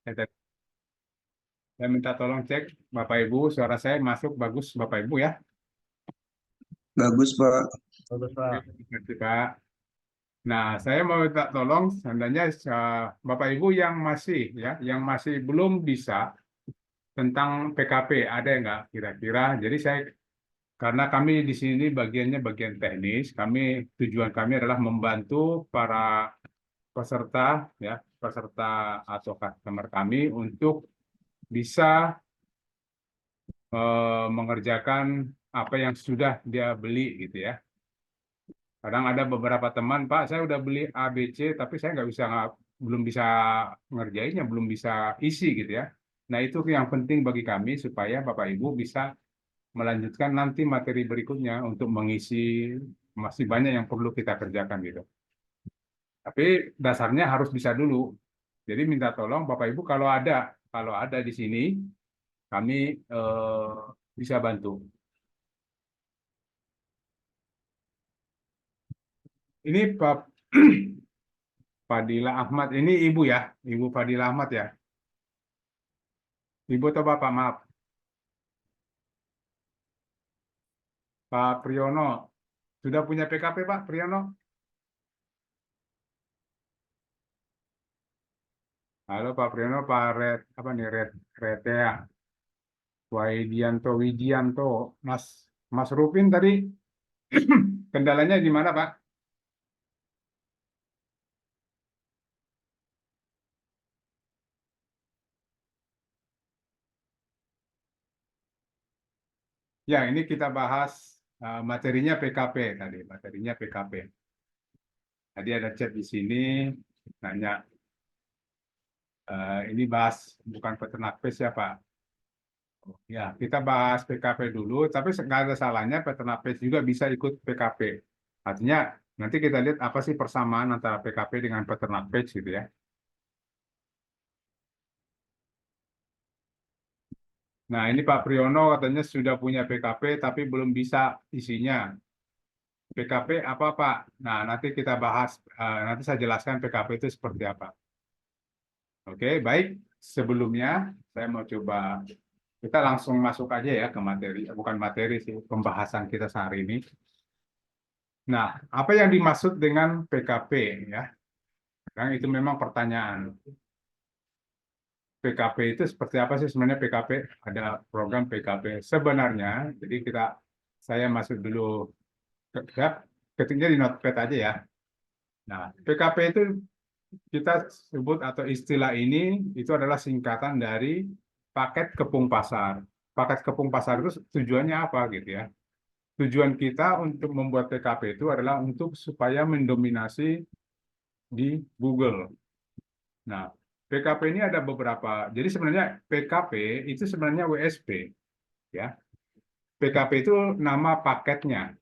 Saya minta tolong cek Bapak Ibu, suara saya masuk bagus Bapak Ibu ya. Bagus, Pak. Bagus, Oke, Pak. terima kasih, Pak. Nah, saya mau minta tolong seandainya Bapak Ibu yang masih yang masih belum bisa tentang PKP ada nggak kira-kira? Jadi karena kami di sini bagiannya bagian teknis, tujuan kami adalah membantu para peserta peserta atau customer kami untuk bisa mengerjakan apa yang sudah dia beli gitu ya. Kadang ada beberapa teman, Pak, saya udah beli A, B, C, tapi saya belum bisa ngerjainnya, belum bisa isi gitu ya. Nah, itu yang penting bagi kami supaya Bapak Ibu bisa melanjutkan nanti materi berikutnya untuk mengisi masih banyak yang perlu kita kerjakan gitu. Tapi dasarnya harus bisa dulu. Jadi minta tolong Bapak Ibu kalau ada di sini kami bisa bantu. Ini Pak Fadila Ahmad, ini Ibu ya, Ibu Fadila Ahmad ya. Ibu atau Bapak, maaf. Pak Priyono, sudah punya PKP Pak Priyono? Halo Pak Priyono, Pak apa nih, Retea, Widianto, Mas Rupin tadi kendalanya gimana Pak? Ya, ini kita bahas materinya PKP tadi, materinya PKP. Tadi ada chat di sini nanya, ini bahas bukan peternak pes ya Pak. Ya, kita bahas PKP dulu, tapi nggak ada salahnya peternak pes juga bisa ikut PKP. Artinya nanti kita lihat apa sih persamaan antara PKP dengan peternak pes gitu ya. Nah, ini Pak Priyono katanya sudah punya PKP tapi belum bisa isinya. PKP apa Pak? Nah, nanti kita bahas, nanti saya jelaskan PKP itu seperti apa. Oke, baik. Sebelumnya saya mau coba, kita langsung masuk aja ya ke materi, bukan materi sih, pembahasan kita sehari ini. Nah, apa yang dimaksud dengan PKP ya? Karena itu memang pertanyaan. PKP itu seperti apa sih sebenarnya PKP? Ada program PKP. Sebenarnya, jadi saya masuk dulu ketiknya di notepad aja ya. Nah, PKP itu kita sebut atau istilah ini itu adalah singkatan dari paket kepung pasar. Paket kepung pasar itu tujuannya apa gitu ya? Tujuan kita untuk membuat PKP itu adalah untuk supaya mendominasi di Google. Nah, PKP ini ada beberapa. Jadi sebenarnya PKP itu sebenarnya WSP ya. PKP itu nama paketnya.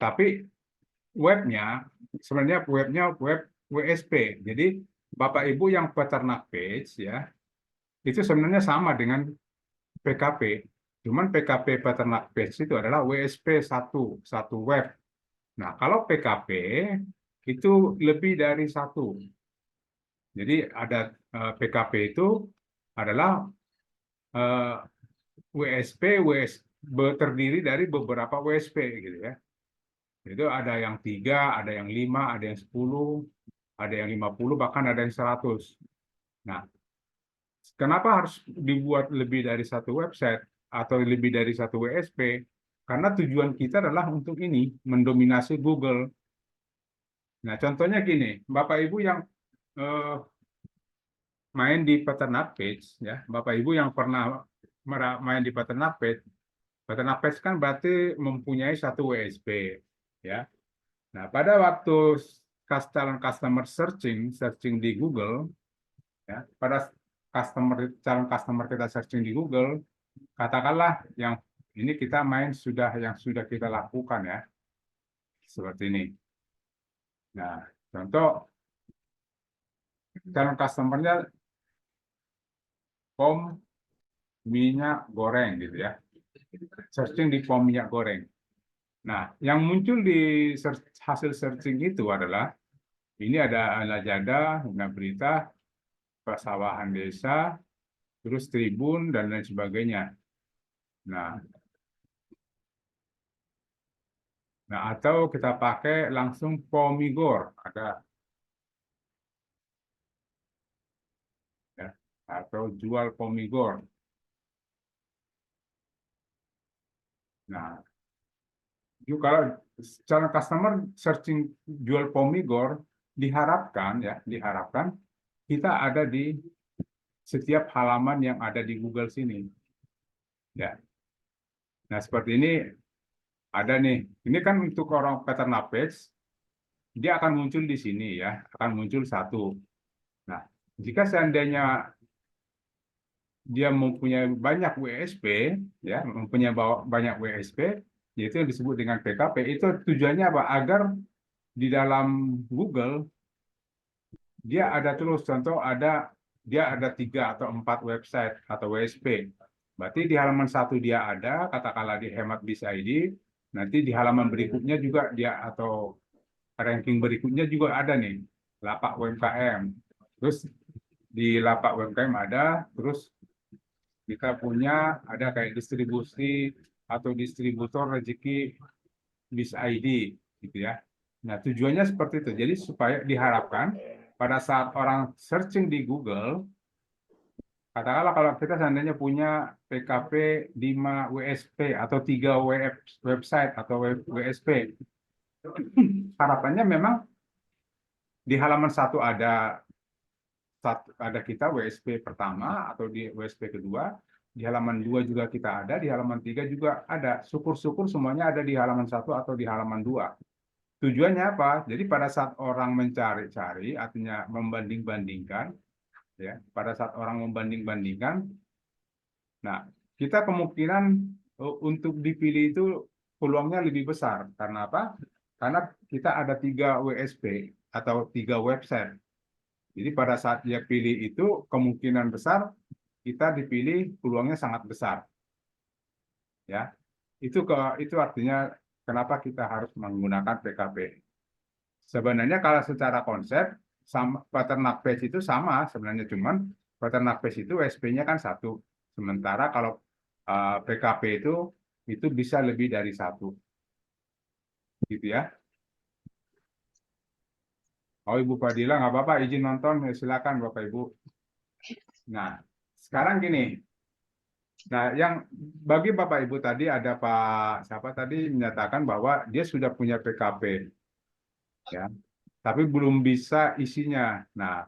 Tapi webnya sebenarnya web WSP. Jadi Bapak Ibu yang peternak page ya, itu sebenarnya sama dengan PKP. Cuman PKP peternak page itu adalah WSP satu web. Nah, kalau PKP itu lebih dari satu. Jadi ada PKP itu adalah WSP terdiri dari beberapa WSP gitu ya. Itu ada yang 3, ada yang 5, ada yang 10, ada yang 50, bahkan ada yang 100. Nah, kenapa harus dibuat lebih dari satu website atau lebih dari satu WSP? Karena tujuan kita adalah untuk ini, mendominasi Google. Nah, contohnya gini, Bapak Ibu yang eh, main di peternak page, ya, Bapak Ibu yang pernah main di peternak page kan berarti mempunyai satu WSP, ya. Nah, pada waktu customer searching di Google, ya, pada calon customer kita searching di Google, katakanlah yang ini kita main yang sudah kita lakukan ya, seperti ini. Nah, contoh calon customernya pom minyak goreng gitu ya, searching di pom minyak goreng. Nah, yang muncul di hasil searching itu adalah ini ada Lazada, ada berita Pasawahan Desa, terus Tribun, dan lain sebagainya. Nah, atau kita pakai langsung Pomigor, ada ya, atau jual Pomigor. Nah, itu kalau secara customer searching jual Pomigor, diharapkan kita ada di setiap halaman yang ada di Google sini. Ya. Nah, seperti ini ada nih. Ini kan untuk orang peternak page, dia akan muncul di sini ya, akan muncul satu. Nah, jika seandainya dia mempunyai banyak WSP, ya, mempunyai banyak WSP, yaitu yang disebut dengan PKP, itu tujuannya apa? Agar di dalam Google dia ada terus, contoh dia ada 3 atau 4 website atau WSP. Berarti di halaman satu dia ada, katakanlah di Hemat Biz ID, nanti di halaman berikutnya juga dia atau ranking berikutnya juga ada nih, lapak UMKM. Terus di lapak UMKM ada, terus kita punya ada kayak distribusi atau distributor rezeki Biz ID gitu ya. Nah, tujuannya seperti itu. Jadi supaya diharapkan pada saat orang searching di Google, katakanlah kalau kita seandainya punya PKP 5 WSP atau 3 website atau WSP, harapannya memang di halaman satu ada kita WSP pertama atau di WSP kedua, di halaman 2 juga kita ada, di halaman 3 juga ada. Syukur-syukur semuanya ada di halaman 1 atau di halaman 2. Tujuannya apa? Jadi pada saat orang mencari-cari, artinya membanding-bandingkan, ya, pada saat orang membanding-bandingkan, nah, kita kemungkinan untuk dipilih itu peluangnya lebih besar. Karena apa? Karena kita ada 3 WSP atau 3 website. Jadi pada saat dia pilih itu, kemungkinan besar kita dipilih peluangnya sangat besar. Ya, itu artinya kenapa kita harus menggunakan PKP. Sebenarnya kalau secara konsep, peternak page itu sama sebenarnya, cuman peternak page itu WSP-nya kan satu. Sementara kalau PKP itu bisa lebih dari satu. Gitu ya. Oh, Ibu Fadila, nggak apa-apa, izin nonton, silakan Bapak Ibu. Nah, sekarang gini. Nah, yang bagi Bapak Ibu tadi ada Pak siapa tadi menyatakan bahwa dia sudah punya PKP, ya, tapi belum bisa isinya. Nah,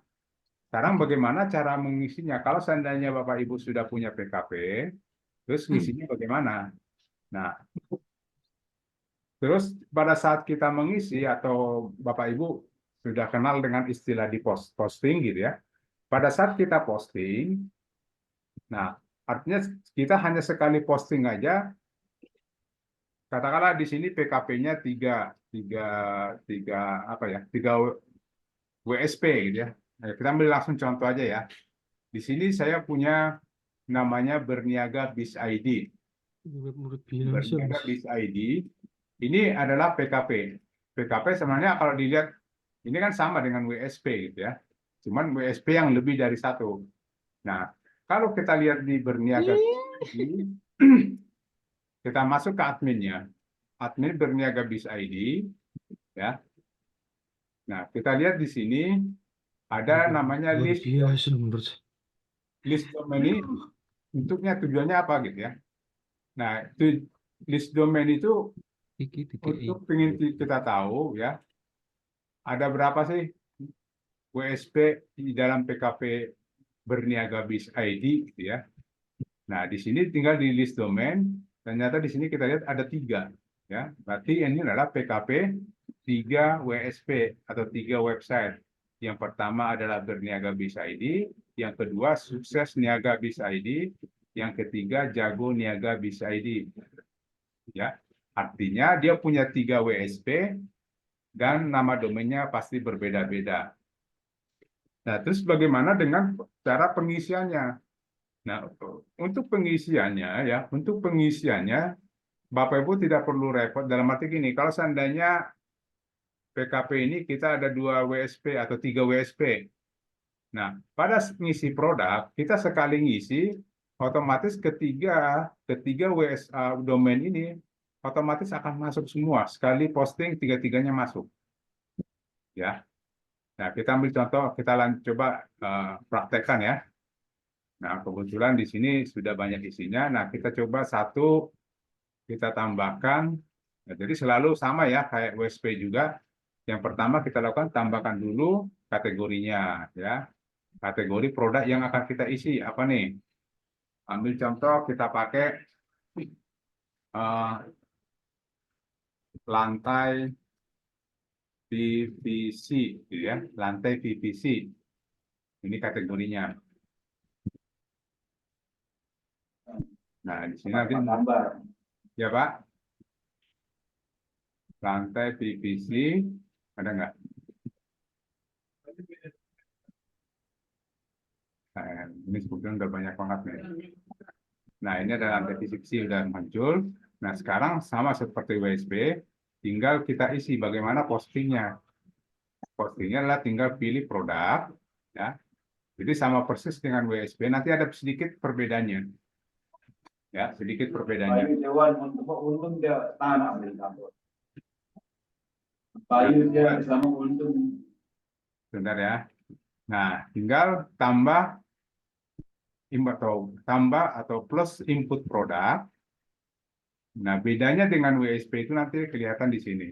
sekarang bagaimana cara mengisinya? Kalau seandainya Bapak Ibu sudah punya PKP, terus ngisinya bagaimana? Nah, terus pada saat kita mengisi atau Bapak Ibu sudah kenal dengan istilah di posting gitu ya. Pada saat kita posting, nah artinya kita hanya sekali posting aja. Katakanlah di sini PKP-nya tiga WSP gitu ya. Nah, kita ambil langsung contoh aja ya. Di sini saya punya namanya Berniaga Biz ID. Berniaga Biz ID ini adalah PKP. PKP sebenarnya kalau dilihat ini kan sama dengan WSP gitu ya. Cuman WSP yang lebih dari satu. Nah, kalau kita lihat di Berniaga Biz ID, kita masuk ke adminnya. Admin Berniaga Biz ID, ya. Nah, kita lihat di sini ada namanya list domain ini bentuknya tujuannya apa gitu ya. Nah, list domain itu untuk ingin kita tahu ya, ada berapa sih WSP di dalam PKP Berniaga Biz ID gitu ya. Nah, di sini tinggal di list domain, ternyata di sini kita lihat ada 3 ya. Berarti ini adalah PKP 3 WSP atau 3 website. Yang pertama adalah Berniaga Biz ID, yang kedua Sukses Niaga Biz ID, yang ketiga Jago Niaga Biz ID. Ya, artinya dia punya 3 WSP dan nama domainnya pasti berbeda-beda. Nah, terus bagaimana dengan cara pengisiannya? Nah, untuk pengisiannya Bapak Ibu tidak perlu repot dalam arti gini, kalau seandainya PKP ini kita ada 2 WSP atau 3 WSP. Nah, pada ngisi produk, kita sekali ngisi, otomatis ketiga WSA domain ini otomatis akan masuk semua. Sekali posting, tiga-tiganya masuk. Ya. Nah, kita ambil contoh, kita coba praktekkan ya. Nah, kebetulan di sini sudah banyak isinya. Nah, kita coba satu, kita tambahkan. Nah, jadi selalu sama ya, kayak WSP juga. Yang pertama kita lakukan tambahkan dulu kategorinya ya. Kategori produk yang akan kita isi apa nih? Ambil contoh kita pakai eh, lantai PVC, gitu ya, lantai PVC. Ini kategorinya. Nah, di sini nanti ya Pak, lantai PVC ada nggak? Ini sebetulnya udah banyak banget nih. Nah, ini ada lantai PVC udah muncul. Nah, sekarang sama seperti WSB, tinggal kita isi bagaimana postingnya. Postingnya adalah tinggal pilih produk, ya. Jadi sama persis dengan WSB, nanti ada sedikit perbedaannya. Ya, sedikit perbedaannya. Sebentar ya. Nah, tinggal tambah atau plus input produk. Nah, bedanya dengan WSP itu nanti kelihatan di sini.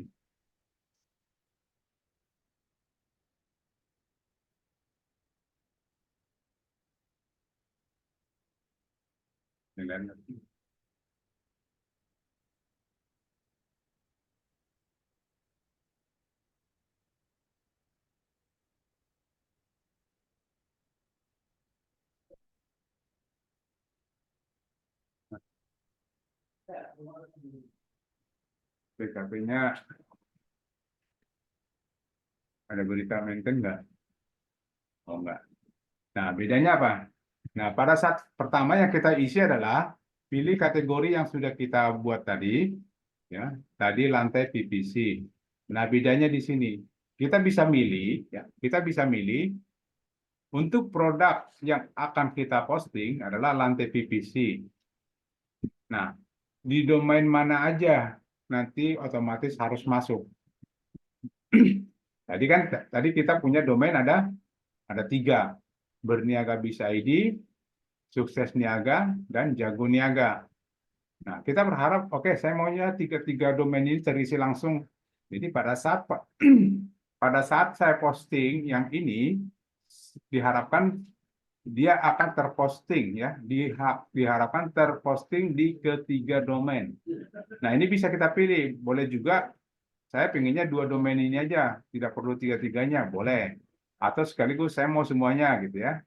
Dengan PKP-nya ada berita maintain nggak? Oh, enggak. Nah, bedanya apa? Nah, pada saat pertama yang kita isi adalah pilih kategori yang sudah kita buat tadi, ya, tadi lantai PVC. Nah, bedanya di sini. Kita bisa milih, ya, kita bisa milih untuk produk yang akan kita posting adalah lantai PVC. Nah, di domain mana aja nanti otomatis harus masuk. Tadi kita punya domain ada 3, berniaga bisa ID, sukses niaga, dan jago niaga. Nah, kita berharap, oke, saya maunya tiga domain ini terisi langsung. Jadi pada saat saya posting yang ini, diharapkan dia akan terposting ya, diharapkan terposting di ketiga domain. Nah, ini bisa kita pilih, boleh juga saya pengennya 2 domain ini aja, tidak perlu tiga-tiganya, boleh. Atau sekaligus saya mau semuanya gitu ya.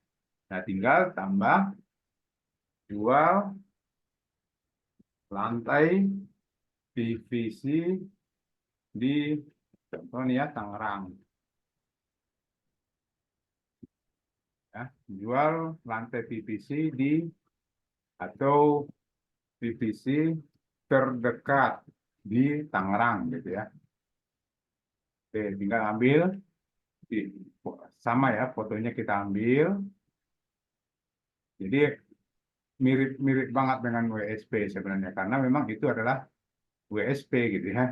Nah, tinggal tambah jual lantai PVC di contoh nih ya Tangerang. Ya, jual lantai PVC di atau PVC terdekat di Tangerang gitu ya. Oke, tinggal ambil sama ya, fotonya kita ambil. Jadi mirip-mirip banget dengan WSP sebenarnya karena memang itu adalah WSP gitu ya.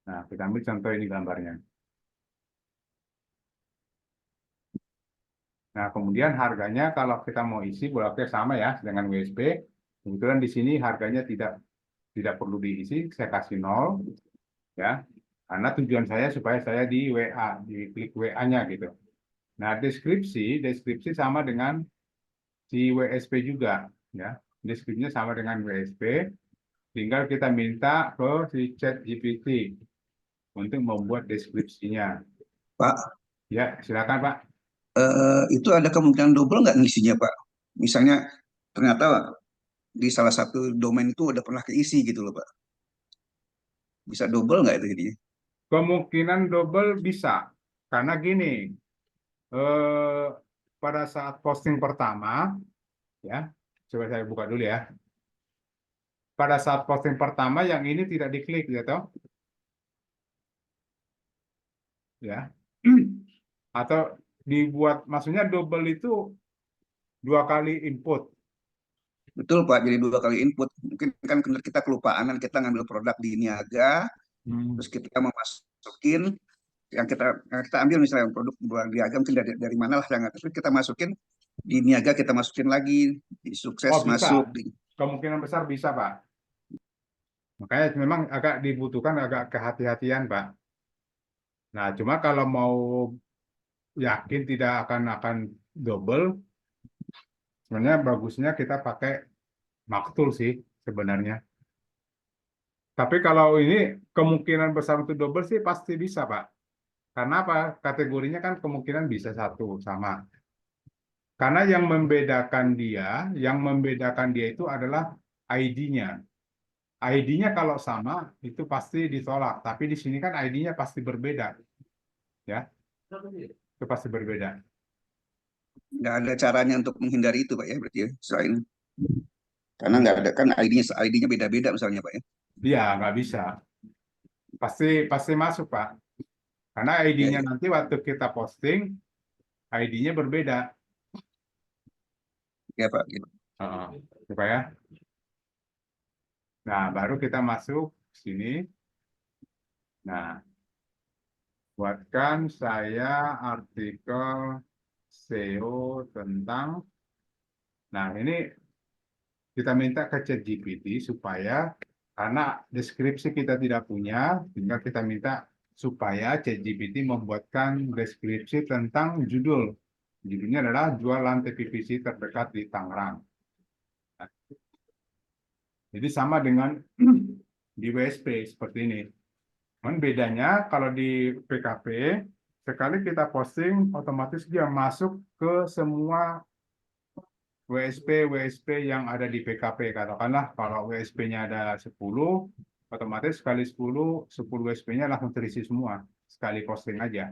Nah, kita ambil contoh ini gambarnya. Nah, kemudian harganya kalau kita mau isi bolaknya sama ya dengan WSP. Kebetulan di sini harganya tidak perlu diisi, saya kasih 0 ya. Karena tujuan saya supaya saya di WA, di klik WA-nya gitu. Nah, deskripsi sama dengan si WSP juga ya. Deskripsinya sama dengan WSP. Tinggal kita minta ke si ChatGPT untuk membuat deskripsinya. Pak, Ya, silakan Pak. itu ada kemungkinan double nggak ngisinya, Pak? Misalnya ternyata di salah satu domain itu udah pernah keisi gitu loh, Pak. Bisa double nggak itu jadinya? Kemungkinan double bisa. Karena gini, eh, pada saat posting pertama, ya, coba saya buka dulu ya. Pada saat posting pertama yang ini tidak diklik, ya toh. ya. Atau dibuat, maksudnya double itu 2 kali input. Betul Pak, jadi 2 kali input. Mungkin kan kita kelupaan kan kita ngambil produk di Niaga, Hmm. terus kita memasukin yang kita ambil misalnya produk Niaga mungkin dari mana lah yang terus kita masukin di Niaga, kita masukin lagi di Oh, sukses bisa. masuk di. Kemungkinan besar bisa, Pak. Makanya memang agak dibutuhkan agak kehati-hatian, Pak. Nah, cuma kalau mau yakin tidak akan double, sebenarnya bagusnya kita pakai maktul sih sebenarnya. Tapi kalau ini kemungkinan besar untuk double sih pasti bisa, Pak. Karena apa? Kategorinya kan kemungkinan bisa satu sama. Karena yang membedakan dia itu adalah ID-nya. ID-nya kalau sama itu pasti ditolak, tapi di sini kan ID-nya pasti berbeda, ya. Itu pasti berbeda. Nggak ada caranya untuk menghindari itu Pak ya, berarti ya selain karena nggak ada kan ID-nya beda-beda misalnya Pak ya. Iya, nggak bisa. Pasti pasti masuk, Pak. Karena Ya, ID-nya ya. nanti waktu kita posting, ID-nya berbeda. Ya Pak gitu. Heeh. Supaya, nah baru kita masuk sini. Nah, buatkan saya artikel SEO tentang, nah ini kita minta ke ChatGPT supaya, karena deskripsi kita tidak punya, tinggal kita minta supaya ChatGPT membuatkan deskripsi tentang judul. Judulnya adalah jual lantai PVC terdekat di Tangerang. Nah, jadi sama dengan di WSP seperti ini. Cuman bedanya kalau di PKP, sekali kita posting, otomatis dia masuk ke semua WSP yang ada di PKP. Katakanlah kalau WSP-nya ada 10, otomatis sekali 10 WSP-nya langsung terisi semua. Sekali posting aja.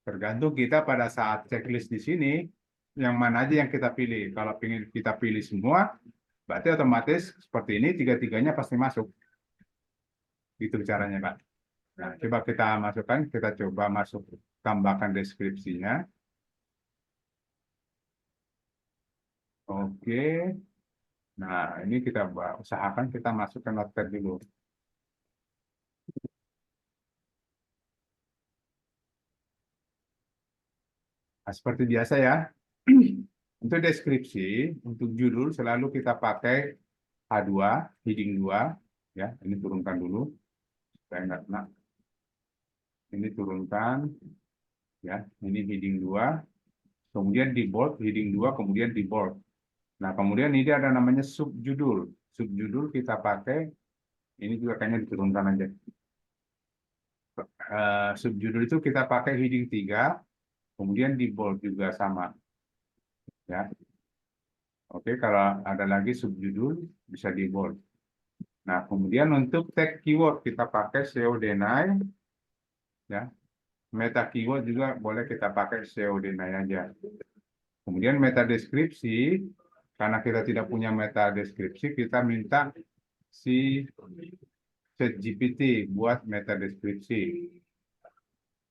Tergantung kita pada saat checklist di sini, yang mana aja yang kita pilih. Kalau ingin kita pilih semua, berarti otomatis seperti ini, tiga-tiganya pasti masuk. Itu caranya, Pak. Nah, coba kita masukkan, kita coba masuk, tambahkan deskripsinya. Oke. Nah, ini kita usahakan kita masukkan notepad dulu. Nah, seperti biasa ya. Untuk deskripsi, untuk judul selalu kita pakai H2, heading 2. Ya, ini turunkan dulu. Saya nggak kena. Ini turunkan. Ya, ini heading 2. Kemudian di bold, heading 2, kemudian di bold. Nah, kemudian ini ada namanya subjudul. Subjudul kita pakai, ini juga kayaknya diturunkan aja. Subjudul itu kita pakai heading 3, kemudian di bold juga sama. Ya. Oke, kalau ada lagi subjudul bisa di bold. Nah, kemudian untuk tag keyword kita pakai SEO deny, ya. Meta keyword juga boleh kita pakai SEO deny aja. Kemudian meta deskripsi, karena kita tidak punya meta deskripsi, kita minta si ChatGPT buat meta deskripsi.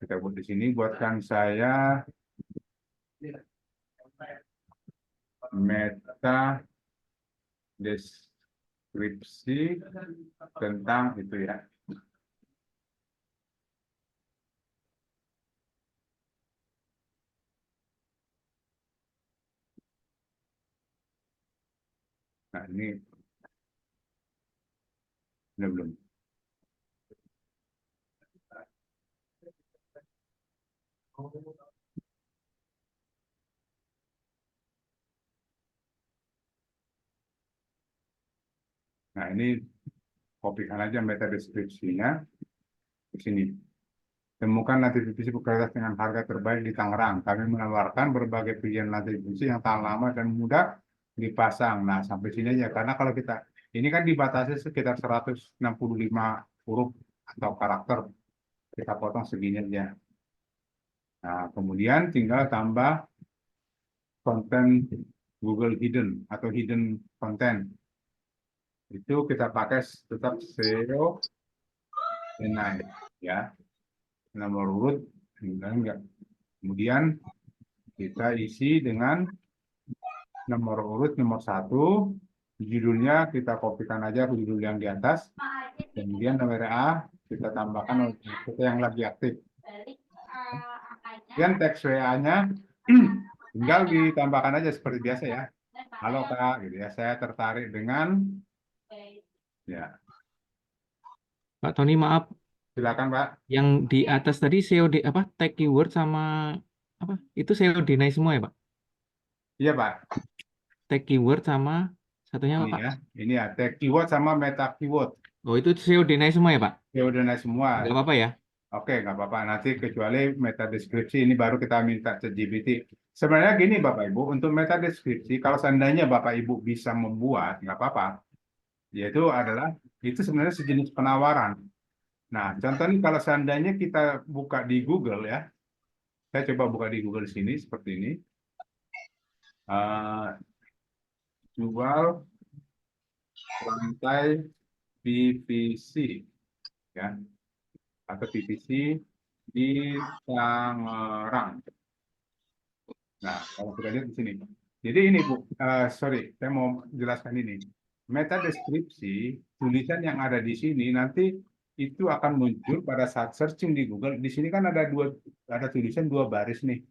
Kita buat di sini, buatkan saya meta deskripsi tentang itu ya. Nah, ini belum. Nah, ini kopikan aja meta deskripsinya di sini. Temukan lantai divisi Bukaretas dengan harga terbaik di Tangerang. Kami menawarkan berbagai pilihan lantai divisi yang tahan lama dan mudah dipasang. Nah, sampai sini aja. Karena kalau kita, ini kan dibatasi sekitar 165 huruf atau karakter. Kita potong segini aja. Nah, kemudian tinggal tambah konten Google Hidden atau Hidden Content. Itu kita pakai tetap SEO deny, ya. nomor urut, enggak. Kemudian kita isi dengan nomor urut nomor 1, judulnya kita kopikan aja ke judul yang di atas, kemudian nomor A kita tambahkan kita yang lagi aktif. Kemudian teks WA-nya tinggal ditambahkan aja seperti biasa ya. Halo Kak, gitu ya. Saya tertarik dengan, ya Pak Tony, maaf, silakan Pak. yang di atas tadi COD apa tag keyword sama apa itu COD naik semua ya Pak? Iya Pak, Tag keyword sama satunya apa ini Pak? ya, ini ya, tag keyword sama meta keyword. Oh itu COD naik semua ya Pak? Ya udah naik semua. Nggak apa-apa ya? Oke, nggak apa-apa. Nanti kecuali meta deskripsi ini baru kita minta ChatGPT. Sebenarnya gini Bapak Ibu, untuk meta deskripsi, kalau seandainya Bapak Ibu bisa membuat, nggak apa-apa. Yaitu adalah, itu sebenarnya sejenis penawaran. Nah, contoh nih kalau seandainya kita buka di Google ya, saya coba buka di Google sini, seperti ini. Jual lantai PVC, ya, atau PVC di Tangerang. Nah, kalau kita lihat di sini. Jadi ini Bu, sorry, saya mau jelaskan ini. Meta deskripsi, tulisan yang ada di sini nanti itu akan muncul pada saat searching di Google. Di sini kan ada tulisan 2 baris nih.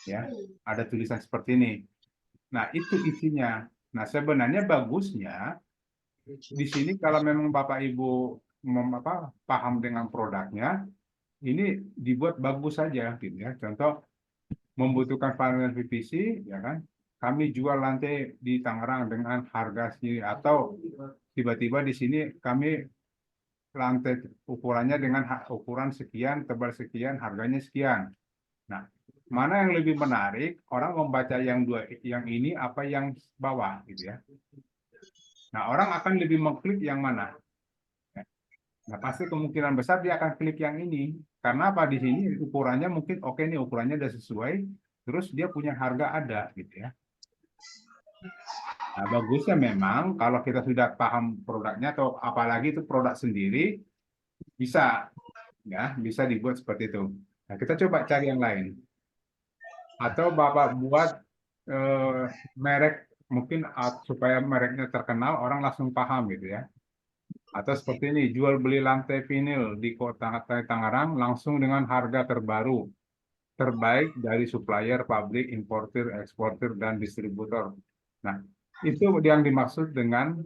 Ya, ada tulisan seperti ini. Nah, itu isinya. Nah, sebenarnya bagusnya di sini kalau memang Bapak Ibu paham dengan produknya, ini dibuat bagus saja gitu ya. Contoh membutuhkan panel PVC, ya kan? Kami jual lantai di Tangerang dengan harga segini, atau tiba-tiba di sini kami lantai ukurannya dengan ukuran sekian, tebal sekian, harganya sekian. Nah, mana yang lebih menarik? Orang membaca yang ini apa yang bawah gitu ya. Nah, orang akan lebih mengklik yang mana? Nah, pasti kemungkinan besar dia akan klik yang ini. Karena apa? Di sini ukurannya mungkin oke nih, ukurannya udah sesuai, terus dia punya harga ada gitu ya. Nah, bagusnya memang kalau kita sudah paham produknya atau apalagi itu produk sendiri, bisa bisa dibuat seperti itu. Nah, kita coba cari yang lain. Atau Bapak buat merek mungkin supaya mereknya terkenal, orang langsung paham gitu ya. Atau seperti ini, jual beli lantai vinil di Kota Tangerang langsung dengan harga terbaru, terbaik dari supplier, pabrik, importir, eksportir, dan distributor. Nah, itu yang dimaksud dengan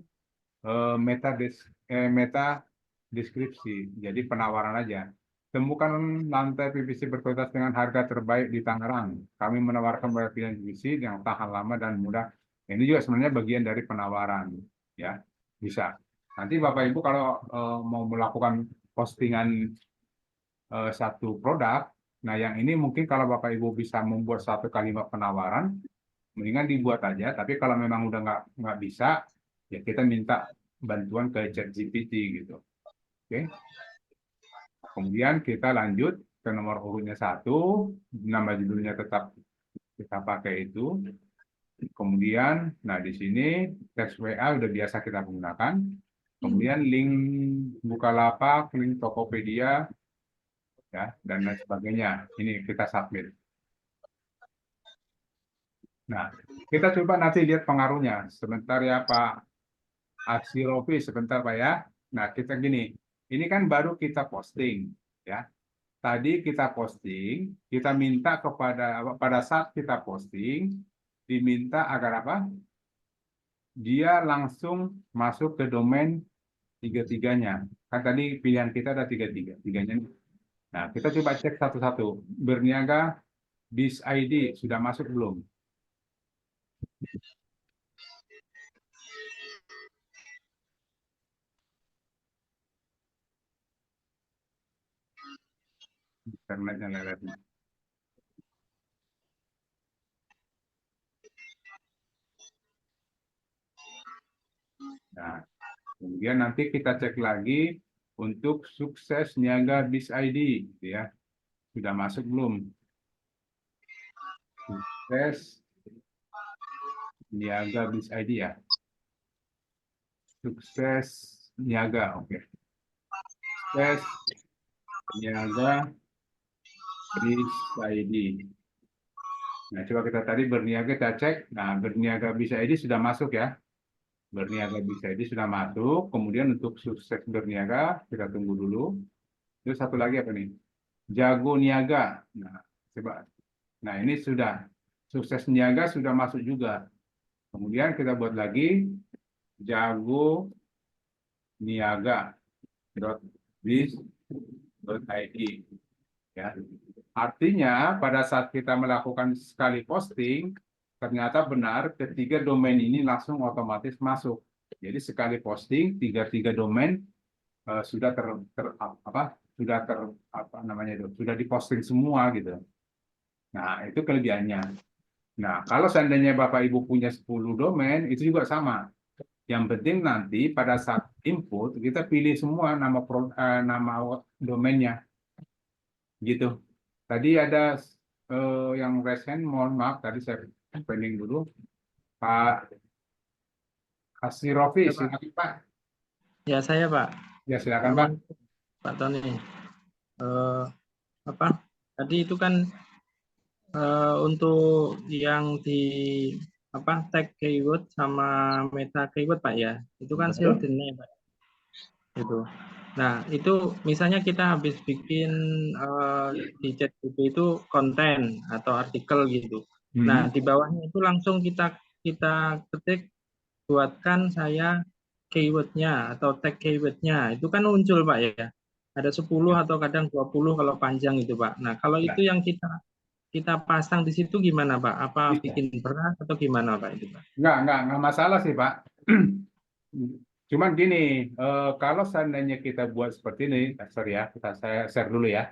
meta deskripsi. Jadi penawaran aja. Temukan lantai PVC berkualitas dengan harga terbaik di Tangerang. Kami menawarkan pilihan PVC yang tahan lama dan mudah. Ini juga sebenarnya bagian dari penawaran, ya bisa. Nanti Bapak Ibu kalau mau melakukan postingan satu produk, nah yang ini mungkin kalau Bapak Ibu bisa membuat satu kalimat penawaran, mendingan dibuat aja. Tapi kalau memang udah nggak bisa, ya kita minta bantuan ke ChatGPT gitu. Oke. Kemudian kita lanjut ke nomor urutnya 1, nama judulnya tetap kita pakai itu. Kemudian, nah di sini teks WA udah biasa kita gunakan. Kemudian link Bukalapak, link Tokopedia, ya, dan lain sebagainya. Ini kita submit. Nah, kita coba nanti lihat pengaruhnya. Sebentar ya Pak Aksirofi, sebentar Pak ya. Nah, kita gini, ini kan baru kita posting, ya. Tadi kita posting, kita minta pada saat kita posting, diminta agar apa? Dia langsung masuk ke domain tiga-tiganya. Kan tadi pilihan kita ada tiganya. Nah, kita coba cek satu-satu. Berniaga bis ID sudah masuk belum? Internetnya lelet. Nah, kemudian nanti kita cek lagi untuk sukses niaga bis ID, ya sudah masuk belum? Sukses niaga bis ID ya. Sukses niaga, oke. Sukses Berniaga bisa ID. Nah, coba kita tadi berniaga kita cek. Nah, berniaga bisa ID sudah masuk ya. Berniaga bisa ID sudah masuk. Kemudian untuk sukses berniaga kita tunggu dulu. Terus satu lagi apa nih? Jago niaga. Nah, coba. Nah, ini sudah sukses niaga sudah masuk juga. Kemudian kita buat lagi jago niaga.biz.id ya. Artinya pada saat kita melakukan sekali posting, ternyata benar ketiga domain ini langsung otomatis masuk. Jadi sekali posting tiga domain sudah sudah diposting semua gitu. Nah, itu kelebihannya. Nah, kalau seandainya Bapak Ibu punya 10 domain, itu juga sama. Yang penting nanti pada saat input, kita pilih semua nama domainnya. Gitu. Tadi ada yang resen, mohon maaf, tadi saya pending dulu. Pak Asirofi, Ya, Pak. silakan Pak. Ya, saya Pak. Ya, silakan Pak. Pak Tony. Apa? Tadi itu kan untuk yang di tag keyword sama meta keyword Pak ya. Itu kan Betul. SEO deny Pak. Gitu. Nah, itu misalnya kita habis bikin di ChatGPT itu konten atau artikel gitu. Nah, di bawahnya itu langsung kita ketik buatkan saya keywordnya atau tag keywordnya. Itu kan muncul Pak ya. Ada 10 atau kadang 20 kalau panjang itu Pak. Nah, kalau Ya. itu yang kita pasang di situ gimana Pak? Apa Bisa. bikin berat atau gimana Pak itu Pak? Nggak masalah sih Pak. Cuman gini, kalau seandainya kita buat seperti ini, sorry ya, saya share dulu ya.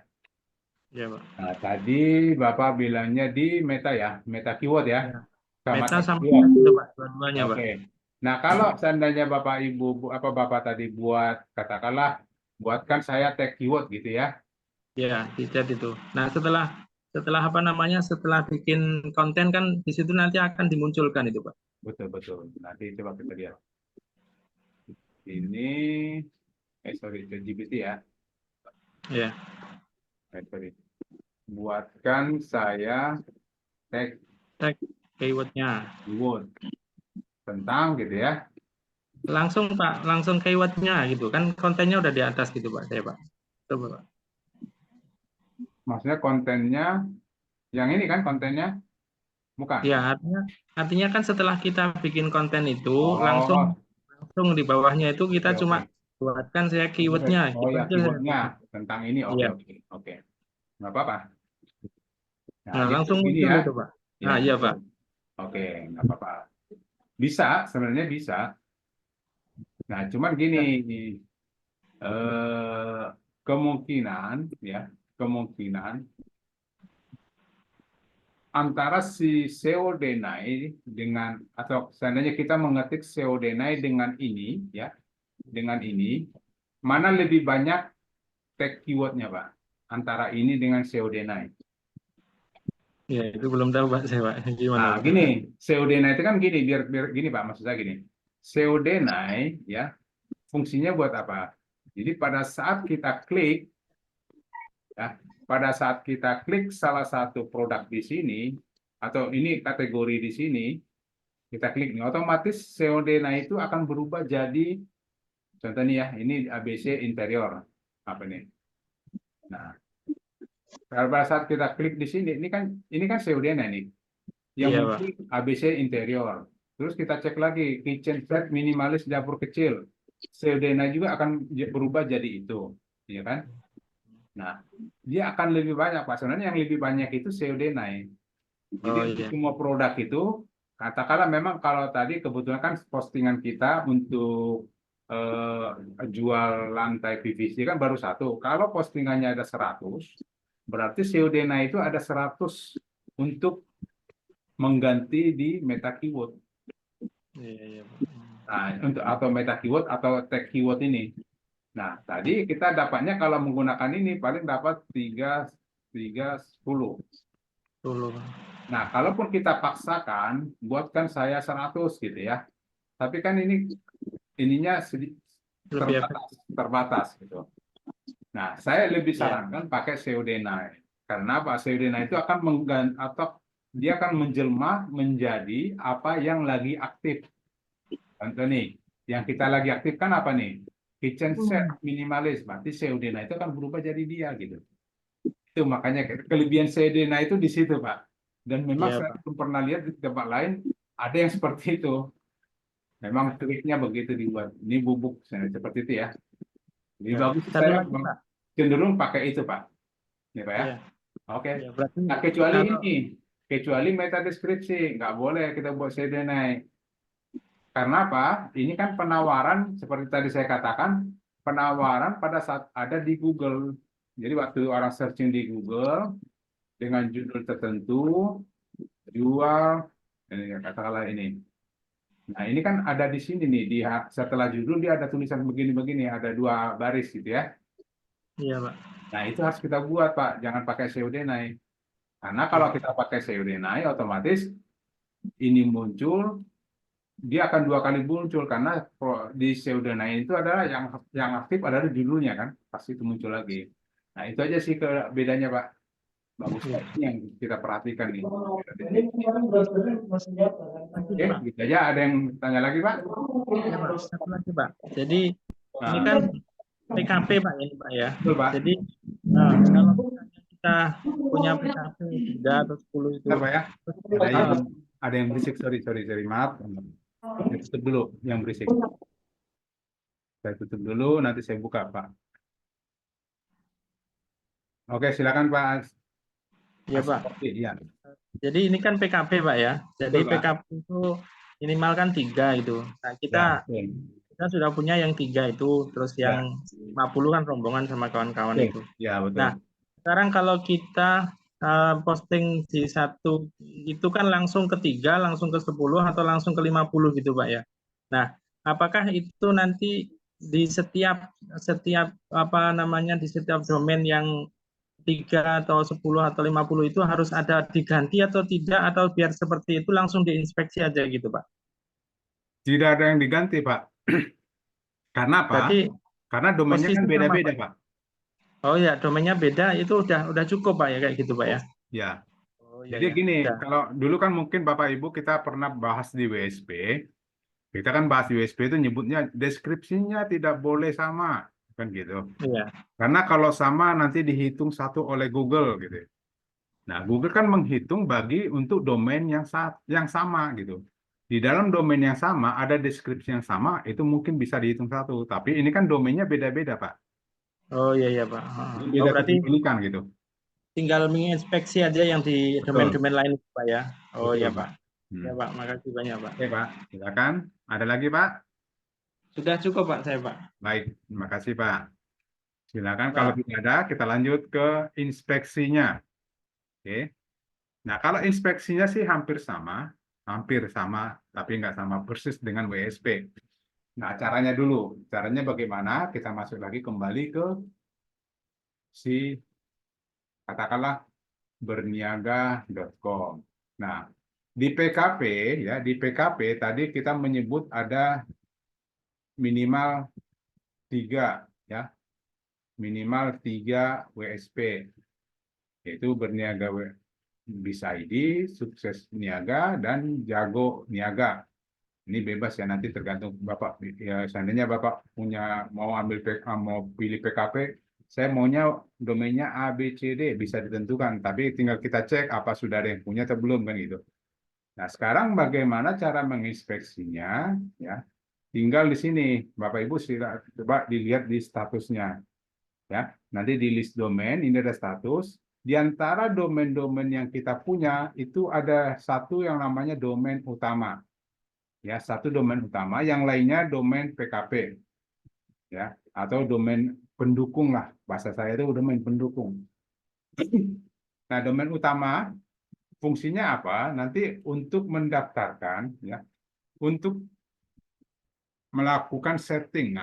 Ya Pak. Nah, tadi Bapak bilangnya di meta ya, meta keyword ya. Ya. Sama Meta tag sama keyword. itu Pak, dua-duanya Pak. Oke. Nah, kalau seandainya Bapak Ibu Bapak tadi buat katakanlah buatkan saya tag keyword gitu ya. Ya, di chat itu. Nah, setelah setelah bikin konten kan di situ nanti akan dimunculkan itu Pak. Betul. Nanti coba kita lihat. Ini sorry, ChatGPT ya. Ya. Sorry. Buatkan saya tag Keywordnya. keyword tentang gitu ya. Langsung Pak, langsung keywordnya gitu kan kontennya udah di atas gitu Pak saya Pak. Coba Pak. Maksudnya kontennya yang ini kan kontennya bukan? Ya artinya kan setelah kita bikin konten itu Oh, langsung di bawahnya itu kita oke. cuma buatkan saya keywordnya. Oh Gitu ya, aja. keywordnya tentang ini. Iya. Oke. Nggak apa-apa. Nah, jadi langsung begini muncul ya. itu Pak. Ya, Nah, iya betul. Pak. Oke, nggak apa-apa. Bisa, sebenarnya bisa. Nah, cuman gini, kemungkinan antara si SEO deny dengan atau seandainya kita mengetik SEO deny dengan ini ya, dengan ini mana lebih banyak tag keywordnya Pak? Antara ini dengan SEO deny. Ya, itu belum tahu Pak saya Pak. Gimana Nah, Pak? gini, SEO deny itu kan gini, biar gini Pak, maksud saya gini. SEO deny ya, fungsinya buat apa? Jadi pada saat kita klik ya, pada saat kita klik salah satu produk di sini atau ini kategori di sini, kita klik nih, otomatis SEO deny itu akan berubah jadi contohnya ya, ini ABC interior apa nih? Nah, pada saat kita klik di sini, ini kan SEO deny nih. Yang Iya, muncul ABC interior. Terus kita cek lagi kitchen set minimalis dapur kecil. SEO deny juga akan berubah jadi itu, ya kan? Nah, dia akan lebih banyak Pak. Sebenarnya yang lebih banyak itu SEO deny. Jadi untuk iya. semua produk itu, katakanlah memang kalau tadi kebetulan kan postingan kita untuk jual lantai PVC kan baru satu. Kalau postingannya ada 100, berarti SEO deny itu ada 100 untuk mengganti di meta keyword. Iya. Nah, untuk atau meta keyword atau tag keyword ini. Nah, tadi kita dapatnya kalau menggunakan ini paling dapat 10. Nah, kalaupun kita paksakan, buatkan saya 100 gitu ya. Tapi kan ininya Lebih terbatas gitu. Nah, saya lebih Ya. sarankan pakai SEO deny. Karena Pak SEO deny itu akan atau dia akan menjelma menjadi apa yang lagi aktif. Contoh nih, yang kita lagi aktifkan apa nih? Kitchen set minimalis, berarti SEO deny itu akan berubah jadi dia gitu. Itu makanya kelebihan SEO deny itu di situ, Pak. Dan memang Iya, saya Pak. belum pernah lihat di tempat lain ada yang seperti itu. Memang triknya begitu dibuat. Ini bubuk seperti itu ya. Lebih Ya. bagus Satu saya lagi, Pak. cenderung pakai itu, Pak. Ya, Pak ya. Iya. Oke. Ya, berarti Nah, kecuali kalau ini, kecuali meta deskripsi, nggak boleh kita buat CDNA. Karena apa? Ini kan penawaran, seperti tadi saya katakan, penawaran pada saat ada di Google. Jadi waktu orang searching di Google dengan judul tertentu, jual, katakanlah ini. Nah, ini kan ada di sini nih, setelah judul dia ada tulisan begini-begini, ada 2 baris gitu ya. iya, Pak. Nah, itu harus kita buat, Pak. Jangan pakai SEO deny. Karena kalau kita pakai SEO deny, otomatis ini muncul, dia akan 2 kali muncul karena di SEO deny itu adalah yang aktif adalah judulnya kan, pasti itu muncul lagi. Nah, itu aja sih bedanya, Pak. Bagus Iya. ini yang kita perhatikan nih. Lanjut, Oke, Pak. gitu aja. Ada yang tanya lagi, Pak? Ya, Pak. Satu lagi, Pak. Jadi ini Nah, kan PKP, Pak, ini, Pak ya. betul, Pak. Jadi kalau misalnya kita punya PKP 3 atau 10 itu, Bentar, Pak ya. terus, Ada yang berisik, sorry, maaf. Saya tutup dulu yang berisik. Saya tutup dulu, nanti saya buka, Pak. Oke, silakan, Pak. ya, Pak. Iya, Jadi ini kan PKP, Pak ya. Jadi betul, Pak. PKP itu minimal kan 3 itu. Nah, Ya, kita sudah punya yang 3 itu, terus Ya. yang 50 kan rombongan sama kawan-kawan itu. Ya, betul. Nah, sekarang kalau kita posting di 1 itu kan langsung ke 3, langsung ke 10 atau langsung ke 50 gitu, Pak ya. Nah, apakah itu nanti di setiap apa namanya, di setiap domain yang 3 atau 10 atau 50 itu harus ada diganti atau tidak, atau biar seperti itu langsung diinspeksi aja gitu, Pak? Tidak ada yang diganti, Pak. Karena apa? Berarti Karena domainnya kan posisi sama, beda-beda, Pak? Pak. Oh ya, domainnya beda, itu udah cukup, Pak ya, kayak gitu, Pak ya. Ya. Oh iya Jadi ya. gini, Udah. kalau dulu kan mungkin Bapak Ibu kita pernah bahas di WSP. Kita kan bahas di WSP itu nyebutnya deskripsinya tidak boleh sama, kan gitu. Iya. Karena kalau sama nanti dihitung satu oleh Google gitu. Nah, Google kan menghitung bagi untuk domain yang sama gitu. Di dalam domain yang sama ada deskripsi yang sama, itu mungkin bisa dihitung satu. Tapi ini kan domainnya beda-beda, Pak. Oh iya ya, Pak. Ini Oh beda berarti kepemilikan gitu. tinggal menginspeksi aja yang di Betul. domain-domain lain, Pak ya. Oh Betul, iya, Pak. Pak. Ya, Pak, makasih banyak, Pak. Oke, Pak. Silakan. Ada lagi, Pak? Sudah cukup, Pak, saya, Pak. Baik, terima kasih, Pak. Silakan Pak. kalau tidak ada, kita lanjut ke inspeksinya. Oke. Nah, kalau inspeksinya sih hampir sama, tapi nggak sama persis dengan WSP. Nah, caranya dulu. Caranya bagaimana? Kita masuk lagi kembali ke si, katakanlah, berniaga.com. Nah, di PKP, ya, di PKP tadi kita menyebut ada minimal 3, ya. Minimal 3 WSP, yaitu berniaga bisa ID, sukses niaga, dan jago niaga. Ini bebas ya, nanti tergantung Bapak. Ya, seandainya Bapak mau pilih PKP, saya maunya domainnya ABCD, bisa ditentukan. Tapi tinggal kita cek apa sudah ada yang punya atau belum kan gitu. Nah, sekarang bagaimana cara menginspeksinya? Ya, tinggal di sini, Bapak Ibu coba dilihat di statusnya. Ya, nanti di list domain ini ada status. Di antara domain-domain yang kita punya itu ada satu yang namanya domain utama. Ya, satu domain utama, yang lainnya domain PKP. Ya, atau domain pendukung lah. Bahasa saya itu domain pendukung. Nah, domain utama fungsinya apa? Nanti untuk mendaftarkan, ya, untuk melakukan setting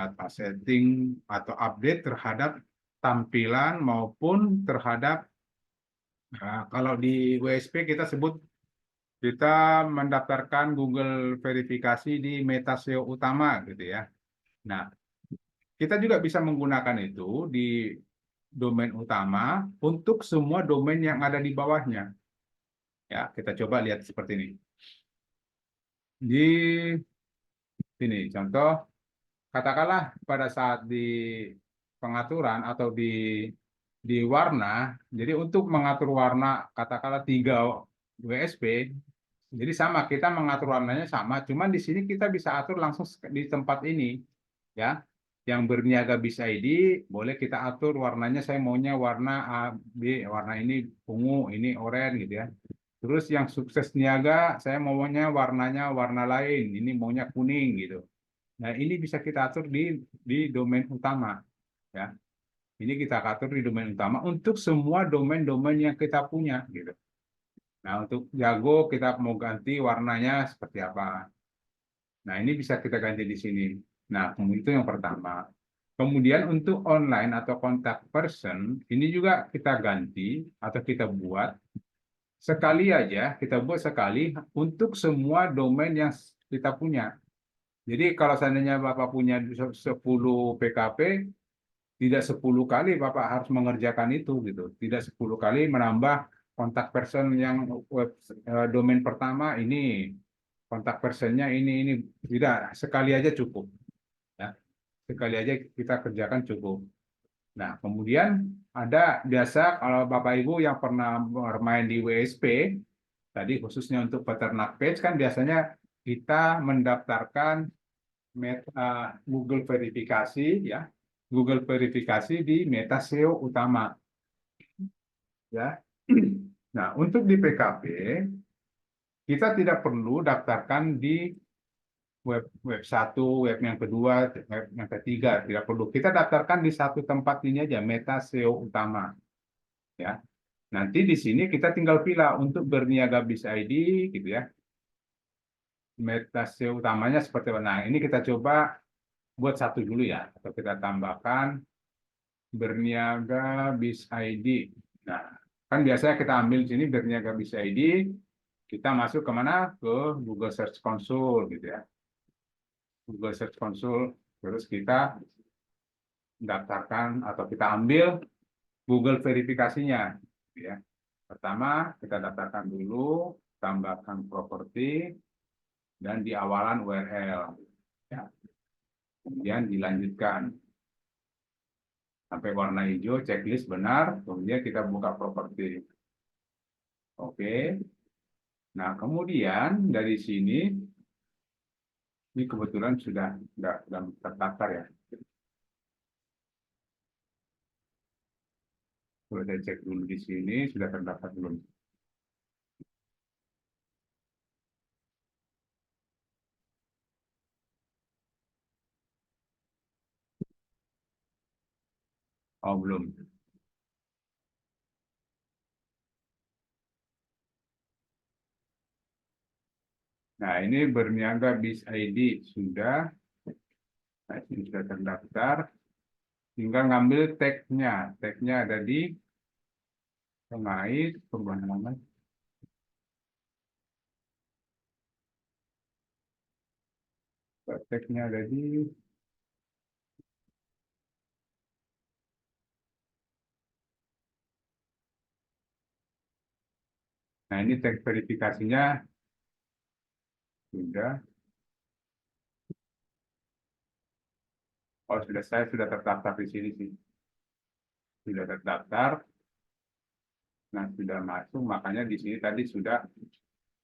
atau update terhadap tampilan maupun terhadap, kalau di WSP kita sebut, kita mendaftarkan Google verifikasi di meta SEO utama gitu ya. Nah, kita juga bisa menggunakan itu di domain utama untuk semua domain yang ada di bawahnya. Ya, kita coba lihat seperti ini. Di sini contoh, katakanlah pada saat di pengaturan atau di warna, jadi untuk mengatur warna katakanlah 3 WSP, jadi sama, kita mengatur warnanya sama, cuman di sini kita bisa atur langsung di tempat ini, ya. Yang berniaga BIS ID boleh kita atur warnanya, saya maunya warna A, B, warna ini ungu, ini oranye gitu ya. Terus yang sukses niaga, saya maunya warnanya warna lain, ini maunya kuning gitu. Nah, ini bisa kita atur di domain utama, ya. Ini kita atur di domain utama untuk semua domain-domain yang kita punya gitu. Nah, untuk jago kita mau ganti warnanya seperti apa. Nah, ini bisa kita ganti di sini. Nah, itu yang pertama. Kemudian untuk online atau contact person, ini juga kita ganti atau kita buat sekali aja, kita buat sekali untuk semua domain yang kita punya. Jadi kalau seandainya Bapak punya 10 PKP, tidak 10 kali Bapak harus mengerjakan itu gitu. Tidak 10 kali menambah kontak person yang domain pertama ini, kontak personnya ini tidak, sekali aja cukup. Ya. Sekali aja kita kerjakan cukup. Nah, kemudian ada biasa kalau Bapak Ibu yang pernah bermain di WSP, tadi khususnya untuk peternak page kan biasanya kita mendaftarkan Google verifikasi ya, Google verifikasi di meta SEO utama ya. Nah, untuk di PKP kita tidak perlu daftarkan di web 1, web yang kedua, web yang ketiga, tidak perlu. Kita daftarkan di satu tempat ini aja, meta SEO utama ya. Nanti di sini kita tinggal pilih untuk berniaga BIS ID gitu ya. Meta SEO utamanya seperti apa. Nah, ini kita coba buat satu dulu ya, atau kita tambahkan berniaga BIS ID. Nah, kan biasanya kita ambil di sini berniaga BIS ID, kita masuk kemana? Ke Google Search Console gitu ya. Google Search Console, terus kita daftarkan atau kita ambil Google verifikasinya. Ya. Pertama, kita daftarkan dulu, tambahkan properti, dan di awalan URL. Ya. Kemudian dilanjutkan. Sampai warna hijau, checklist benar, kemudian kita buka properti. Oke. Nah, kemudian dari sini, ini kebetulan sudah terdaftar ya. Coba saya cek dulu di sini, sudah terdaftar belum? Oh, belum. Nah, ini berniaga BIS ID sudah. Nah, ini sudah terdaftar. Tinggal ngambil tag-nya. Tag-nya ada di pengait, perubahan nama. Tag-nya ada di Nah, ini tag verifikasinya sudah. Oh, saya sudah terdaftar di sini sih. Sudah terdaftar. Nah, sudah masuk, makanya di sini tadi sudah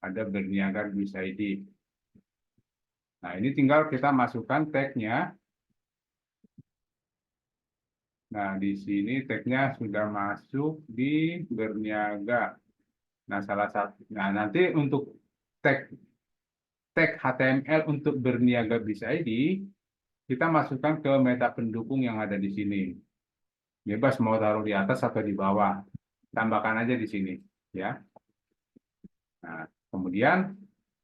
ada berniaga BIS ID. Nah, ini tinggal kita masukkan tag-nya. Nah, di sini tag-nya sudah masuk di berniaga. Nah, nanti untuk tag HTML untuk berniaga BIS ID, kita masukkan ke meta pendukung yang ada di sini. Bebas mau taruh di atas atau di bawah. Tambahkan aja di sini, ya. Nah, kemudian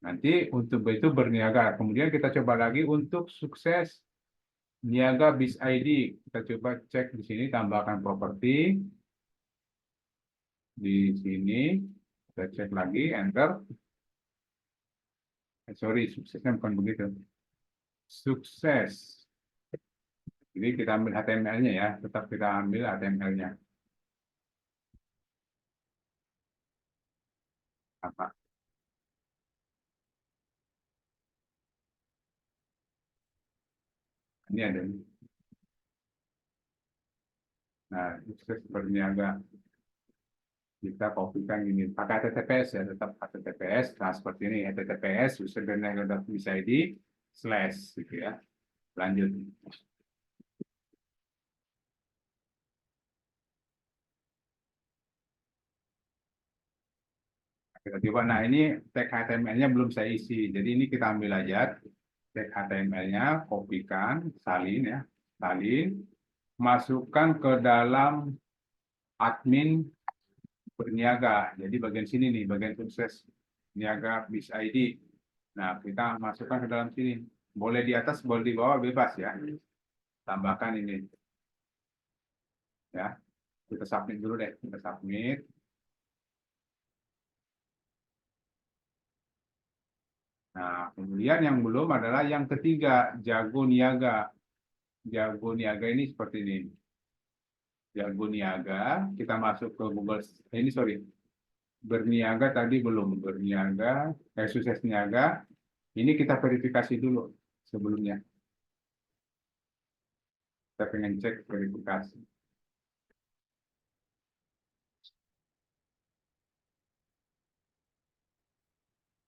nanti untuk itu berniaga. Kemudian kita coba lagi untuk sukses niaga BIS ID. Kita coba cek di sini, tambahkan properti. Di sini, kita cek lagi, enter. Sorry, suksesnya bukan begitu. Sukses Jadi kita ambil HTML-nya ya, tetap kita ambil HTML-nya. Apa? Ini ada. Nah, sukses berniaga. Kita kopikan ini pakai HTTPS ya, tetap HTTPS. Nah, seperti ini HTTPS userberniaga.bizid/ gitu ya. Lanjut. Kita coba. Nah, ini tag HTML-nya belum saya isi. Jadi ini kita ambil aja tag HTML-nya, kopikan, salin ya, salin, masukkan ke dalam admin berniaga. Jadi bagian sini nih, bagian sukses niaga BizID. Nah, kita masukkan ke dalam sini. Boleh di atas, boleh di bawah, bebas ya. Tambahkan ini. Ya, kita submit dulu deh. Kita submit. Nah, kemudian yang belum adalah yang ketiga, Jago Niaga. Jago Niaga ini seperti ini. Jago Niaga, kita masuk ke Google. Ini sorry, berniaga tadi belum. Berniaga, sukses niaga. Ini kita verifikasi dulu sebelumnya. Kita pengen cek verifikasi.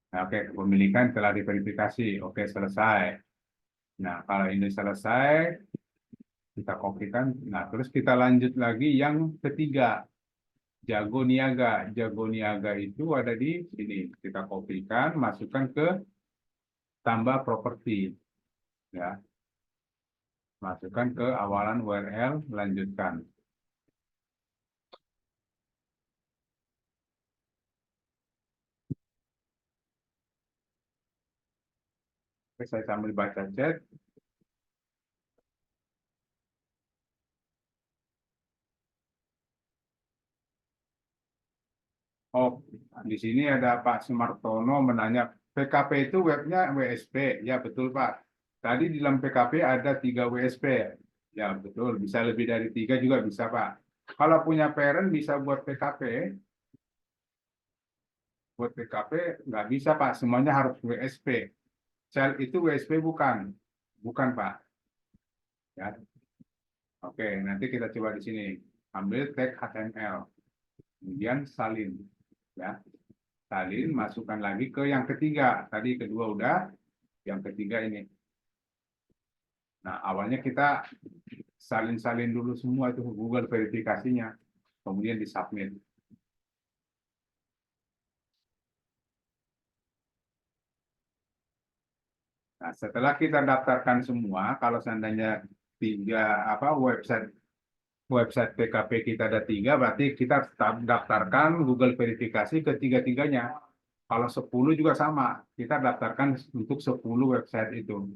Nah, oke, kepemilikan telah diverifikasi. Oke, selesai. Nah, kalau ini selesai, kita kopikan. Nah, terus kita lanjut lagi yang ketiga, Jago Niaga. Jago Niaga itu ada di sini. Kita kopikan, masukkan ke tambah properti. Ya. Masukkan ke awalan URL, lanjutkan. Oke, saya sambil baca chat. Oh, di sini ada Pak Sumartono menanya, PKP itu webnya WSP. Ya, betul Pak. Tadi di dalam PKP ada 3 WSP. Ya, betul. Bisa lebih dari 3 juga bisa Pak. Kalau punya parent bisa buat PKP. Buat PKP nggak bisa Pak. Semuanya harus WSP. Child itu WSP bukan. Bukan Pak. Ya. Oke, nanti kita coba di sini. Ambil tag HTML. Kemudian salin. Ya. Salin, masukkan lagi ke yang ketiga. Tadi kedua udah, yang ketiga ini. Nah, awalnya kita salin-salin dulu semua itu Google verifikasinya, kemudian disubmit. Nah, setelah kita daftarkan semua, kalau seandainya website PKP kita ada 3, berarti kita daftarkan Google verifikasi ketiga-tiganya. Kalau 10 juga sama, kita daftarkan untuk 10 website itu.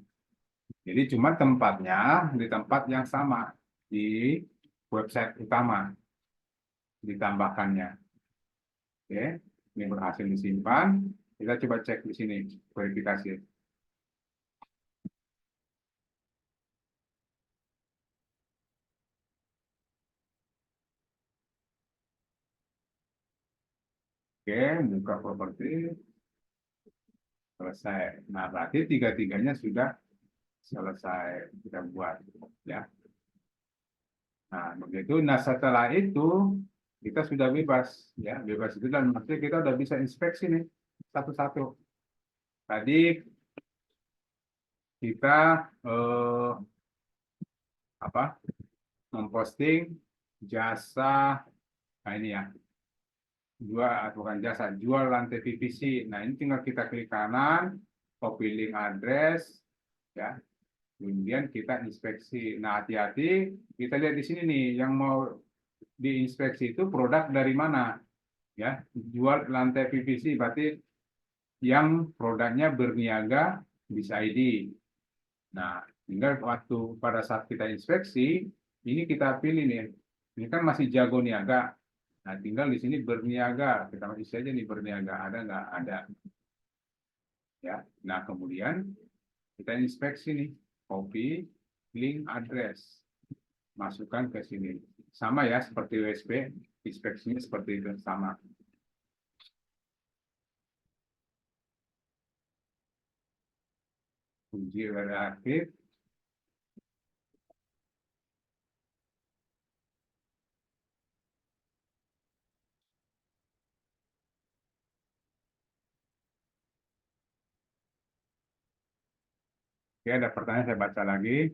Jadi cuma tempatnya di tempat yang sama, di website utama ditambahkannya. Oke, ini berhasil disimpan. Kita coba cek di sini verifikasi. Oke, buka properti. Selesai. Nah, berarti tiga-tiganya sudah selesai kita buat. Ya. Nah, begitu. Nah, setelah itu kita sudah bebas. Ya, bebas itu dan maksudnya kita udah bisa inspeksi nih satu-satu. Tadi kita memposting jasa, nah ini ya, jual lantai PVC. Nah, ini tinggal kita klik kanan, copy link address, ya. Kemudian kita inspeksi. Nah, hati-hati, kita lihat di sini nih, yang mau diinspeksi itu produk dari mana, ya. Jual lantai PVC, berarti yang produknya berniaga BizID. Nah, tinggal waktu pada saat kita inspeksi, ini kita pilih nih. Ini kan masih Jago Niaga. Nah, tinggal di sini berniaga. Kita isi aja nih berniaga. Ada nggak? Ada. Ya. Nah, kemudian kita inspeksi nih. Copy link address. masukkan ke sini. Sama ya seperti USB, inspeksinya seperti itu sama. Uji URL aktif. Oke, ada pertanyaan, saya baca lagi.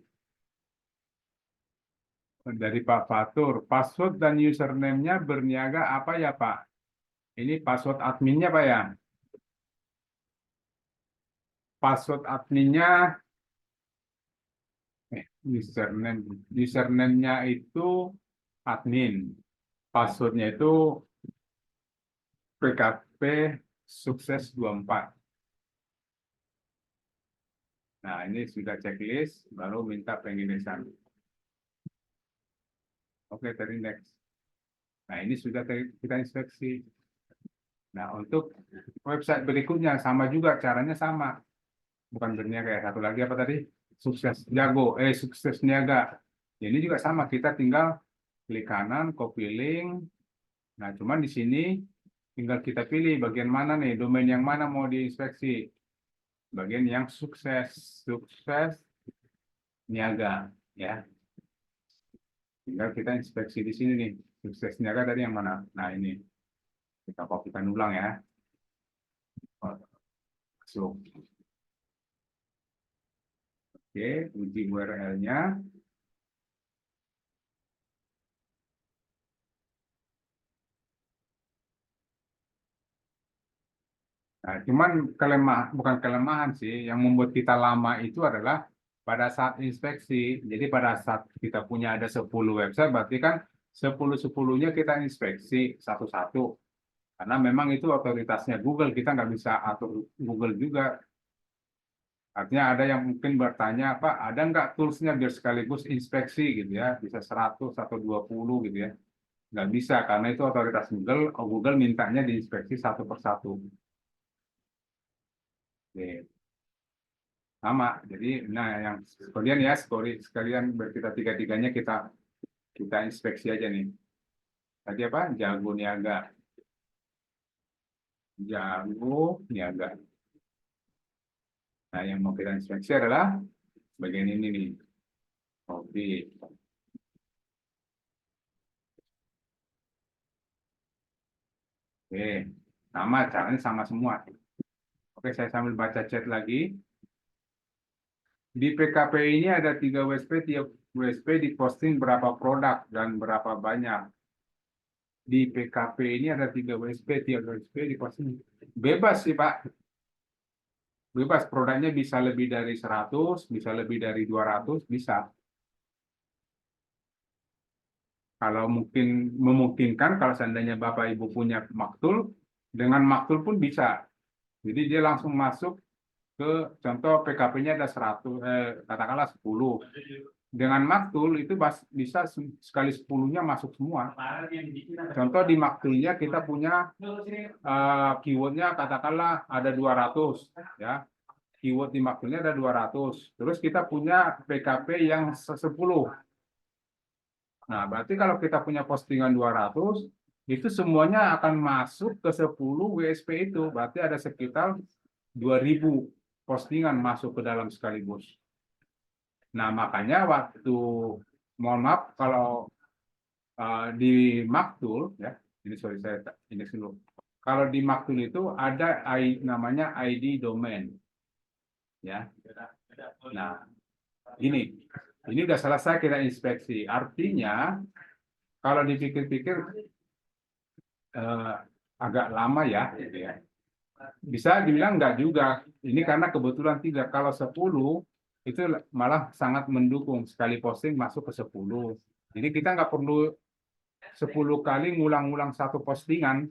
Dari Pak Fatur, password dan username-nya berniaga apa ya Pak? Ini password adminnya Pak ya? Password adminnya, username-nya itu admin. Passwordnya itu PKP sukses 24. Nah, ini sudah checklist, baru minta pengirisan. Oke, tadi next. Nah, ini sudah kita inspeksi. Nah, untuk website berikutnya sama juga, caranya sama. Bukan berniaga ya, satu lagi apa tadi? Sukses jago, sukses niaga. Ini juga sama, kita tinggal klik kanan, copy link. Nah, cuman di sini tinggal kita pilih bagian mana nih, domain yang mana mau diinspeksi. Bagian yang sukses niaga ya. Tinggal kita inspeksi di sini nih, sukses niaga tadi yang mana? Nah, ini kita kopikan ulang ya. Masuk. Oke, uji URL-nya. Nah, cuman bukan kelemahan sih, yang membuat kita lama itu adalah pada saat inspeksi. Jadi pada saat kita punya ada 10 website, berarti kan 10-10-nya kita inspeksi satu-satu. Karena memang itu otoritasnya Google, kita nggak bisa atur Google juga. Artinya ada yang mungkin bertanya, Pak, ada nggak toolsnya biar sekaligus inspeksi gitu ya, bisa 100 atau 20 gitu ya. Nggak bisa, karena itu otoritas Google, Google mintanya diinspeksi satu persatu. Oke. Sama, jadi nah yang sekalian ya, sekalian kita tiga-tiganya kita inspeksi aja nih. Tadi apa? Jago niaga. Jago niaga. Nah, yang mau kita inspeksi adalah bagian ini nih. Kopi. Oke, sama, caranya sama semua. Oke, saya sambil baca chat lagi. Di PKP ini ada 3 WSP, tiap WSP diposting berapa produk dan berapa banyak. Di PKP ini ada 3 WSP, tiap WSP diposting. Bebas sih Pak. Bebas, produknya bisa lebih dari 100, bisa lebih dari 200, bisa. Kalau mungkin memungkinkan, kalau seandainya Bapak Ibu punya maktul, dengan maktul pun bisa. Jadi dia langsung masuk ke contoh PKP-nya ada 100, katakanlah 10. Dengan maktul itu bisa sekali 10-nya masuk semua. Contoh di maktulnya kita punya keywordnya katakanlah ada 200 ya. Keyword di maktulnya ada 200. Terus kita punya PKP yang 10. Nah, berarti kalau kita punya postingan 200, itu semuanya akan masuk ke 10 WSP itu. Berarti ada sekitar 2000 postingan masuk ke dalam sekaligus. Nah, makanya waktu, mohon maaf kalau di Maktul, ya, ini sorry saya indeks dulu. Kalau di Maktul itu ada namanya ID domain. Ya. Nah, ini udah selesai kita inspeksi. Artinya, kalau dipikir-pikir agak lama ya, gitu ya. Bisa dibilang enggak juga. Ini karena kebetulan 3. Kalau 10 itu malah sangat mendukung, sekali posting masuk ke 10. Jadi kita nggak perlu 10 kali ngulang-ngulang satu postingan.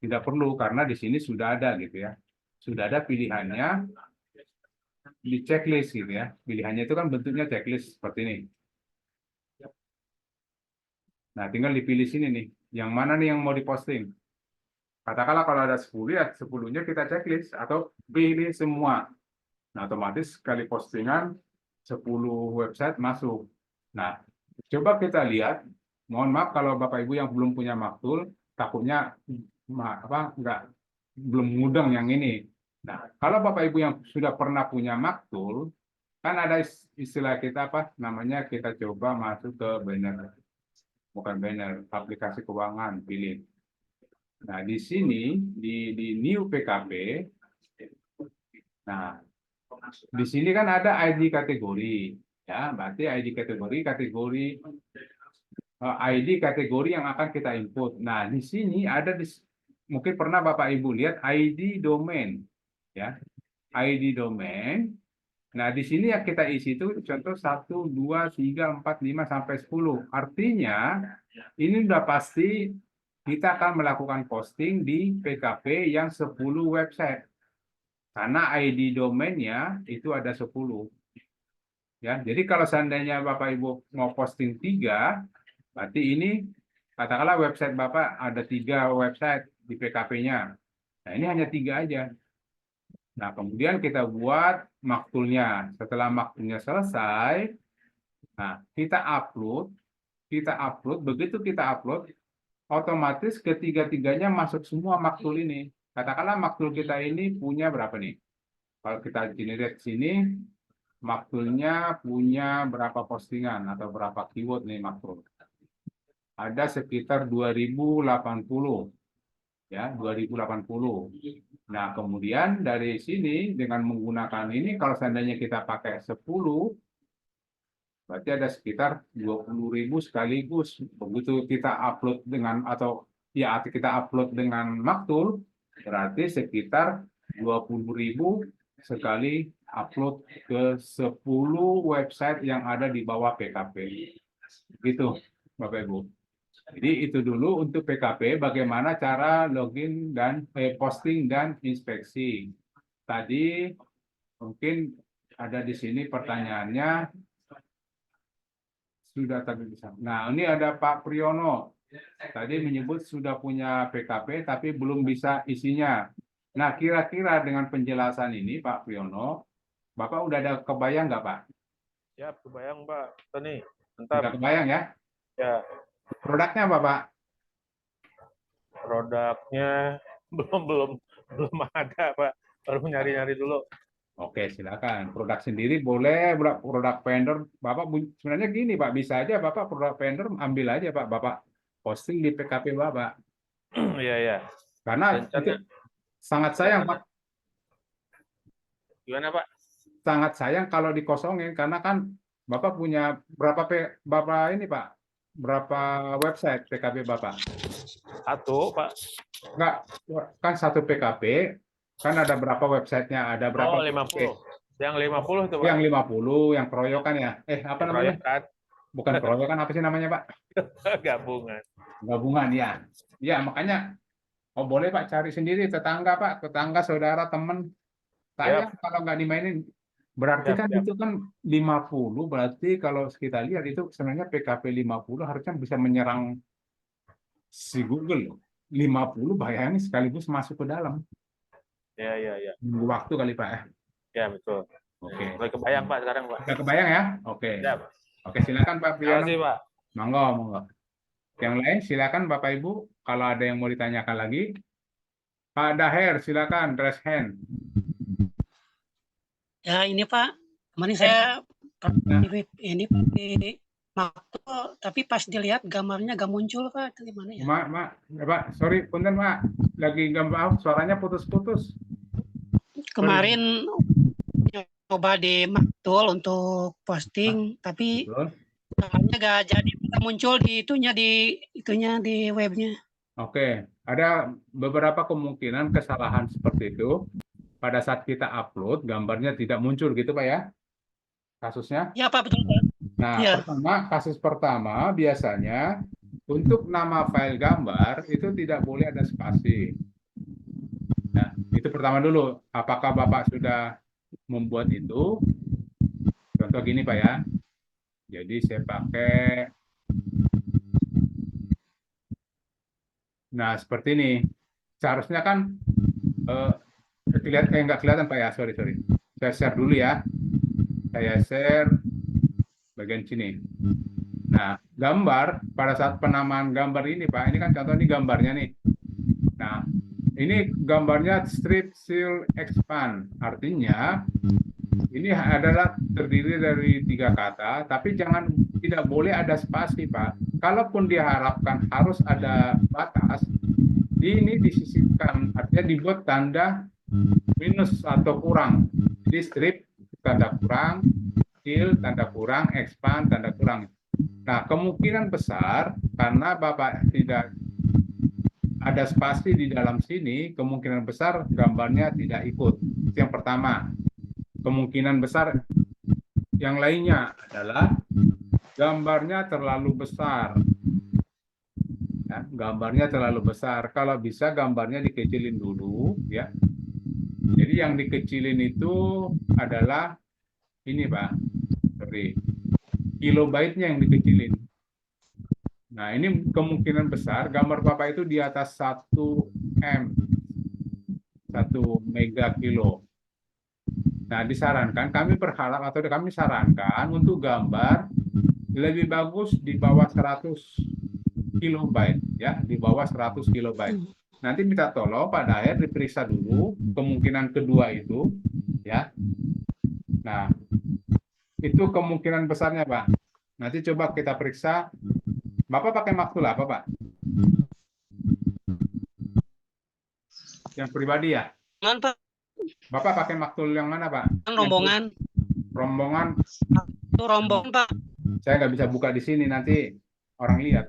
Tidak perlu, karena di sini sudah ada gitu ya. Sudah ada pilihannya di checklist gitu ya. Pilihannya itu kan bentuknya checklist seperti ini. Nah, tinggal dipilih sini nih. Yang mana nih yang mau diposting? Katakanlah kalau ada 10 ya 10-nya kita checklist atau pilih semua. Nah, otomatis sekali postingan 10 website masuk. Nah, coba kita lihat. Mohon maaf kalau Bapak Ibu yang belum punya maktul, takutnya belum mudeng yang ini. Nah, kalau Bapak Ibu yang sudah pernah punya maktul, kan ada istilah kita namanya, kita coba masuk ke banner, bukan banner, aplikasi keuangan, pilih. Nah, di sini di new PKP, nah di sini kan ada ID kategori, ya, berarti ID kategori yang akan kita input. Nah, di sini ada mungkin pernah Bapak Ibu lihat ID domain, ya, ID domain. Nah, di sini yang kita isi itu contoh 1, 2, 3, 4, 5 sampai 10. Artinya ini sudah pasti kita akan melakukan posting di PKP yang 10 website. Karena ID domainnya itu ada 10. Ya, jadi kalau seandainya Bapak Ibu mau posting 3, berarti ini katakanlah website Bapak ada 3 website di PKP-nya. Nah, ini hanya 3 aja. Nah, kemudian kita buat maktulnya. Setelah maktulnya selesai, nah kita upload. Begitu kita upload, otomatis ketiga-tiganya masuk semua maktul ini. Katakanlah maktul kita ini punya berapa nih? Kalau kita generate sini, maktulnya punya berapa postingan atau berapa keyword nih maktul? Ada sekitar 2080. Ya, 2080. Nah, kemudian dari sini dengan menggunakan ini, kalau seandainya kita pakai 10, berarti ada sekitar 20.000 sekaligus. Begitu kita upload kita upload dengan maktul, berarti sekitar 20.000 sekali upload ke 10 website yang ada di bawah PKP. Gitu, Bapak Ibu. Jadi itu dulu untuk PKP, bagaimana cara login dan posting dan inspeksi. Tadi mungkin ada di sini pertanyaannya sudah tadi bisa. Nah, ini ada Pak Priyono. Tadi menyebut sudah punya PKP tapi belum bisa isinya. Nah, kira-kira dengan penjelasan ini Pak Priyono, Bapak udah ada kebayang nggak Pak? Ya, kebayang Pak. Tony, Udah mantap. kebayang ya? Ya, Produknya apa Pak? produknya belum ada Pak. Baru nyari-nyari dulu. Oke, silakan. Produk sendiri boleh, produk vendor. Bapak sebenarnya gini Pak, bisa aja Bapak produk vendor ambil aja Pak, Bapak posting di PKP Bapak. Iya, ya. Karena itu sangat sayang Pak. Gimana Pak? Sangat sayang kalau dikosongin karena kan Bapak punya berapa ini Pak? Berapa website PKP Bapak? Satu Pak. Enggak, kan satu PKP kan ada berapa websitenya? Ada berapa? Oh, 50. Yang 50 itu Pak. Yang 50, yang keroyokan ya? Apa namanya? Keroyokan. Bukan keroyokan, apa sih namanya Pak? Gabungan. Gabungan ya. Ya, makanya boleh Pak cari sendiri tetangga Pak, tetangga, saudara, teman. Sayang kalau nggak dimainin. Berarti kan itu kan 50, berarti kalau kita lihat itu sebenarnya PKP 50 harusnya bisa menyerang si Google. 50 bayangin sekaligus masuk ke dalam. Ya. Nunggu waktu kali Pak ya. Ya, betul. Oke. Mulai kebayang Pak sekarang Pak. Udah kebayang ya? Oke. Ya. Oke, silakan Pak Terima Priyono. kasih Pak. Monggo. Yang lain silakan Bapak Ibu kalau ada yang mau ditanyakan lagi. Pak Daher, silakan raise hand. Ya ini Pak, kemarin saya ini pakai maktul, tapi pas dilihat gambarnya gak muncul Pak, itu gimana ya? Pak, sorry, punten Pak, lagi gambar suaranya putus-putus. Kemarin coba di maktul untuk posting, tapi gambarnya gak jadi muncul di di webnya. Oke, ada beberapa kemungkinan kesalahan seperti itu. Pada saat kita upload, gambarnya tidak muncul gitu Pak ya? Kasusnya? Ya Pak, betul Pak. Nah, ya. kasus pertama biasanya untuk nama file gambar itu tidak boleh ada spasi. Nah, itu pertama dulu. Apakah Bapak sudah membuat itu? Contoh gini Pak ya. Jadi saya pakai. Nah, seperti ini. Seharusnya kan nggak kelihatan Pak ya, sorry. Saya share dulu ya. Saya share bagian sini. Nah, gambar pada saat penamaan gambar ini Pak, ini kan contoh ini gambarnya nih. Nah, ini gambarnya strip seal expand, artinya ini adalah terdiri dari 3 kata, tapi tidak boleh ada spasi Pak. Kalaupun diharapkan harus ada batas, ini disisipkan, artinya dibuat tanda minus atau kurang. Jadi strip tanda kurang, seal tanda kurang, expand tanda kurang. Nah, kemungkinan besar karena Bapak tidak ada spasi di dalam sini, kemungkinan besar gambarnya tidak ikut. Itu yang pertama. Kemungkinan besar yang lainnya adalah gambarnya terlalu besar. Ya, gambarnya terlalu besar. Kalau bisa gambarnya dikecilin dulu, ya. Jadi yang dikecilin itu adalah ini Pak, sorry, kilobyte-nya yang dikecilin. Nah, ini kemungkinan besar gambar Bapak itu di atas 1 M, 1 megakilo. Nah, disarankan, kami berharap atau kami sarankan untuk gambar lebih bagus di bawah 100 kilobyte, ya, di bawah 100 kilobyte. Nanti minta tolong Pak Daher diperiksa dulu kemungkinan kedua itu, ya. Nah, itu kemungkinan besarnya Pak. Nanti coba kita periksa. Bapak pakai maktul apa Pak? Yang pribadi ya? Jangan Pak, Bapak pakai maktul yang mana Pak? rombongan. Rombongan. Itu rombongan Pak. Saya nggak bisa buka di sini, nanti orang lihat.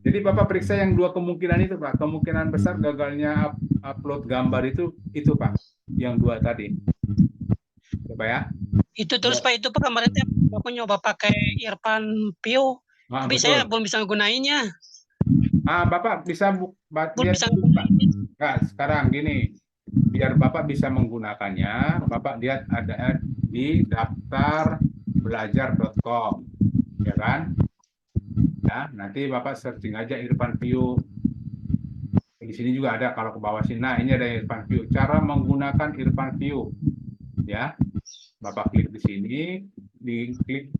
Jadi Bapak periksa yang 2 kemungkinan itu Pak. Kemungkinan besar gagalnya upload gambar itu Pak. Yang 2 tadi. Coba ya. Itu terus Pak, itu Pak kemarin Bapak nyoba pakai earphone Pio. Tapi saya belum bisa gunainnya. Bapak bisa Belum bisa gunainnya. Nah, sekarang gini, biar Bapak bisa menggunakannya, Bapak lihat ada di daftar belajar.com, ya kan? Ya, nanti Bapak searching aja Irfan View. Di sini juga ada kalau ke bawah sini. Nah, ini ada Irfan View. Cara menggunakan Irfan View, ya. Bapak klik di sini, diklik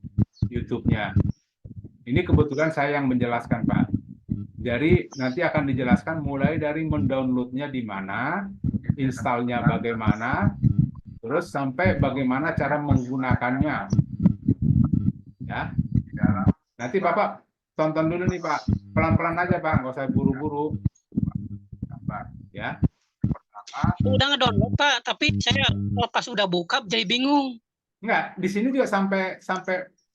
YouTube-nya. Ini kebetulan saya yang menjelaskan, Pak. Jadi nanti akan dijelaskan mulai dari mendownloadnya di mana, installnya bagaimana, terus sampai bagaimana cara menggunakannya. Ya. Nanti Bapak tonton dulu nih Pak, pelan-pelan aja Pak, nggak usah buru-buru. Ya. Udah ngedownload Pak, tapi saya pas udah buka jadi bingung. Enggak, di sini juga sampai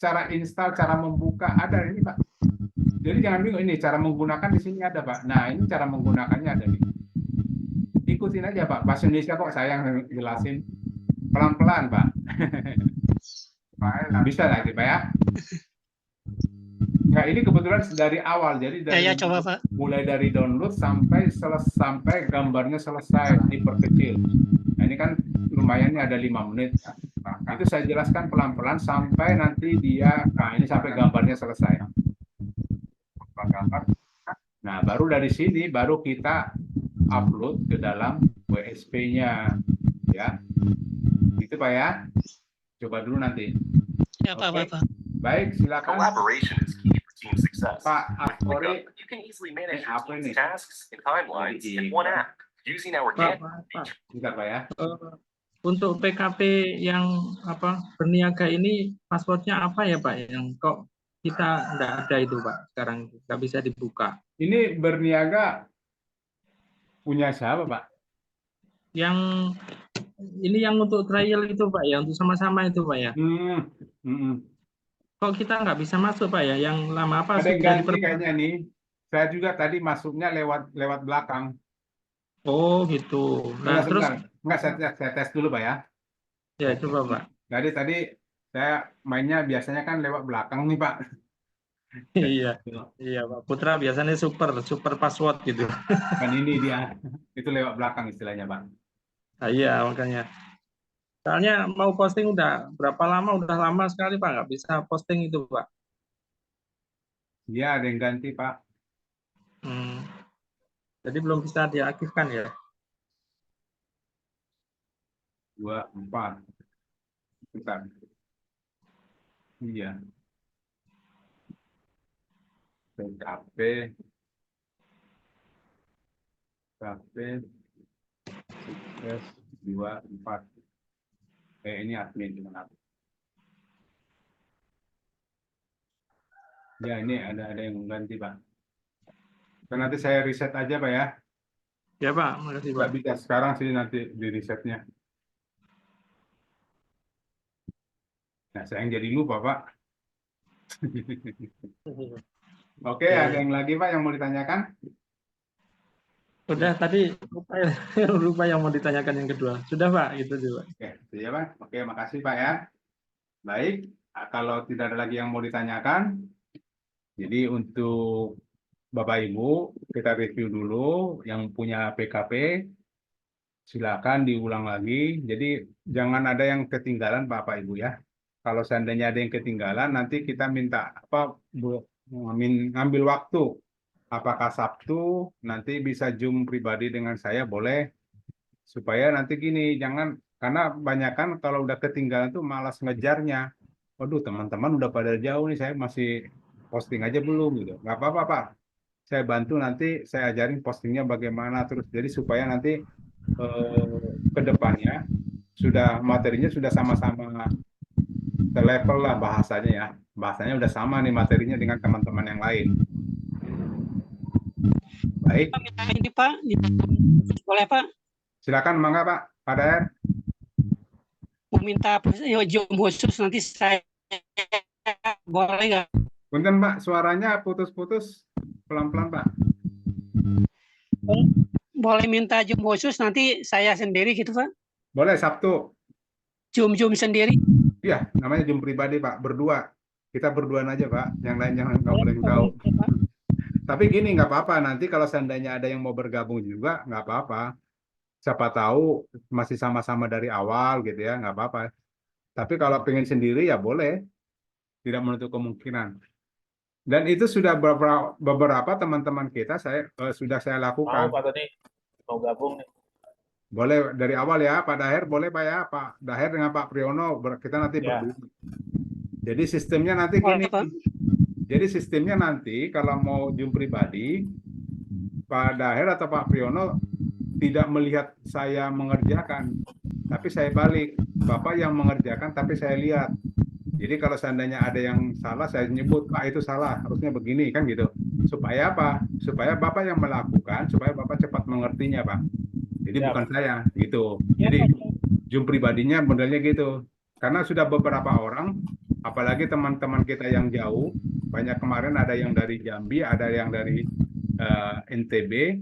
cara install, cara membuka ada ini Pak. Jadi jangan bingung, ini cara menggunakan di sini ada Pak. Nah, ini cara menggunakannya ada nih. Ikutin aja Pak, bahasa Indonesia kok saya yang jelasin. Pelan-pelan Pak. Bisa lagi Pak ya. Nah, ini kebetulan dari awal, jadi dari coba Pak. mulai dari download sampai gambarnya selesai diperkecil. Nah, ini kan lumayan ada 5 menit. Nah, itu saya jelaskan pelan-pelan sampai nanti ini sampai gambarnya selesai. Nah, baru dari sini baru kita upload ke dalam WSP-nya, ya. Gitu Pak ya. Coba dulu nanti. Ya Pak, Oke. Pak. Baik, silakan. Collaboration is key for team success. Pak With Akori, ClickUp, you can easily manage your apa team's ini? tasks and timelines in one app using our Pak, bentar Pak ya. untuk PKP yang berniaga ini passwordnya apa ya Pak? Yang kok kita nggak ada itu Pak sekarang, nggak bisa dibuka. Ini berniaga punya siapa Pak? Yang ini yang untuk trial itu Pak ya, untuk sama-sama itu Pak ya. Kok kita nggak bisa masuk Pak ya? Yang lama apa? Ada yang ganti kayaknya nih. Saya juga tadi masuknya lewat belakang. Oh gitu. Nah terus enggak, saya tes dulu Pak ya. Ya coba Pak. Jadi tadi saya mainnya biasanya kan lewat belakang nih Pak. Iya Pak Putra biasanya super password gitu. Kan ini dia, itu lewat belakang istilahnya Pak. Iya makanya. Soalnya mau posting udah berapa lama? Udah lama sekali Pak, nggak bisa posting itu Pak. Iya, ada yang ganti Pak. Jadi belum bisa diaktifkan ya? 24. Bentar. Iya. PKP sukses 24. Ini admin gimana? Ya, ini ada yang mengganti, Pak. So, nanti saya riset aja, Pak ya. Ya Pak, makasih Pak. Nggak bisa sekarang sih, nanti di risetnya. Nah, saya yang jadi lupa, Pak. Oke, Ya, ada ya. yang lagi, Pak, yang mau ditanyakan? Udah tadi lupa yang mau ditanyakan yang kedua. Sudah Pak, gitu juga. Oke, itu ya, Pak. Oke, makasih, Pak ya. Baik, kalau tidak ada lagi yang mau ditanyakan, jadi untuk Bapak Ibu, kita review dulu yang punya PKP, silakan diulang lagi. Jadi jangan ada yang ketinggalan Bapak Ibu ya. Kalau seandainya ada yang ketinggalan, nanti kita minta ngambil waktu. Apakah Sabtu nanti bisa Zoom pribadi dengan saya boleh, supaya nanti gini, jangan, karena banyak kan kalau udah ketinggalan tuh malas ngejarnya. Waduh, teman-teman udah pada jauh nih, saya masih posting aja belum gitu. Nggak apa-apa, Pak. Saya bantu nanti, saya ajarin postingnya bagaimana terus. Jadi supaya nanti ke depannya materinya sudah sama-sama selevel lah bahasanya ya. Bahasanya udah sama nih materinya dengan teman-teman yang lain. Baik. Ini Pak, boleh Pak? Silakan, mangga Pak. Pak Daer. Mau minta Zoom khusus nanti saya boleh nggak? Punten Pak, suaranya putus-putus. Pelan-pelan Pak. Boleh minta Zoom khusus nanti saya sendiri gitu Pak? Boleh, Sabtu. Zoom sendiri? Iya, namanya Zoom pribadi Pak, berdua. Kita berduaan aja Pak, yang lain jangan nggak boleh tahu. Tapi gini, nggak apa-apa, nanti kalau seandainya ada yang mau bergabung juga, nggak apa-apa. Siapa tahu masih sama-sama dari awal gitu ya, nggak apa-apa. Tapi kalau pengen sendiri ya boleh, tidak menutup kemungkinan. Dan itu sudah beberapa teman-teman kita sudah saya Mau lakukan. Pak Tony, mau gabung nih. Boleh dari awal ya, Pak Daher boleh Pak ya, Pak Daher dengan Pak Priyono, kita nanti Ya. berdua. Jadi sistemnya nanti gini. Boleh, Pak. Jadi sistemnya nanti kalau mau Zoom pribadi, Pak Daher atau Pak Priyono tidak melihat saya mengerjakan, tapi saya balik, Bapak yang mengerjakan tapi saya lihat. Jadi kalau seandainya ada yang salah, saya nyebut, Pak itu salah, harusnya begini, kan gitu. Supaya apa? Supaya Bapak yang melakukan, supaya Bapak cepat mengertinya, Pak. Jadi Ya, bukan Pak. saya, gitu. Jadi Zoom pribadinya modelnya gitu. Karena sudah beberapa orang, apalagi teman-teman kita yang jauh, banyak kemarin ada yang dari Jambi, ada yang dari NTB,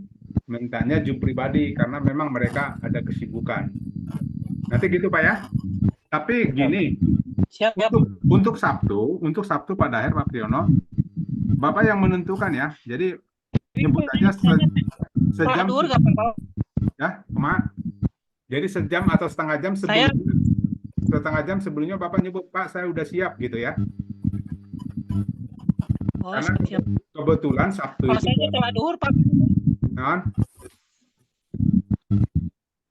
mintanya Zoom pribadi karena memang mereka ada kesibukan. Nanti gitu Pak ya. Tapi gini, Siap, ya. untuk Sabtu Pak Daher, Pak Priyono, Bapak yang menentukan ya. Jadi nyebut aja sejam ya, Mak. Jadi sejam atau setengah jam sebelumnya Bapak nyebut, Pak saya udah siap gitu ya. Oh, Karena siap. kebetulan Sabtu Kalau itu saya setelah duhur, Pak. kan?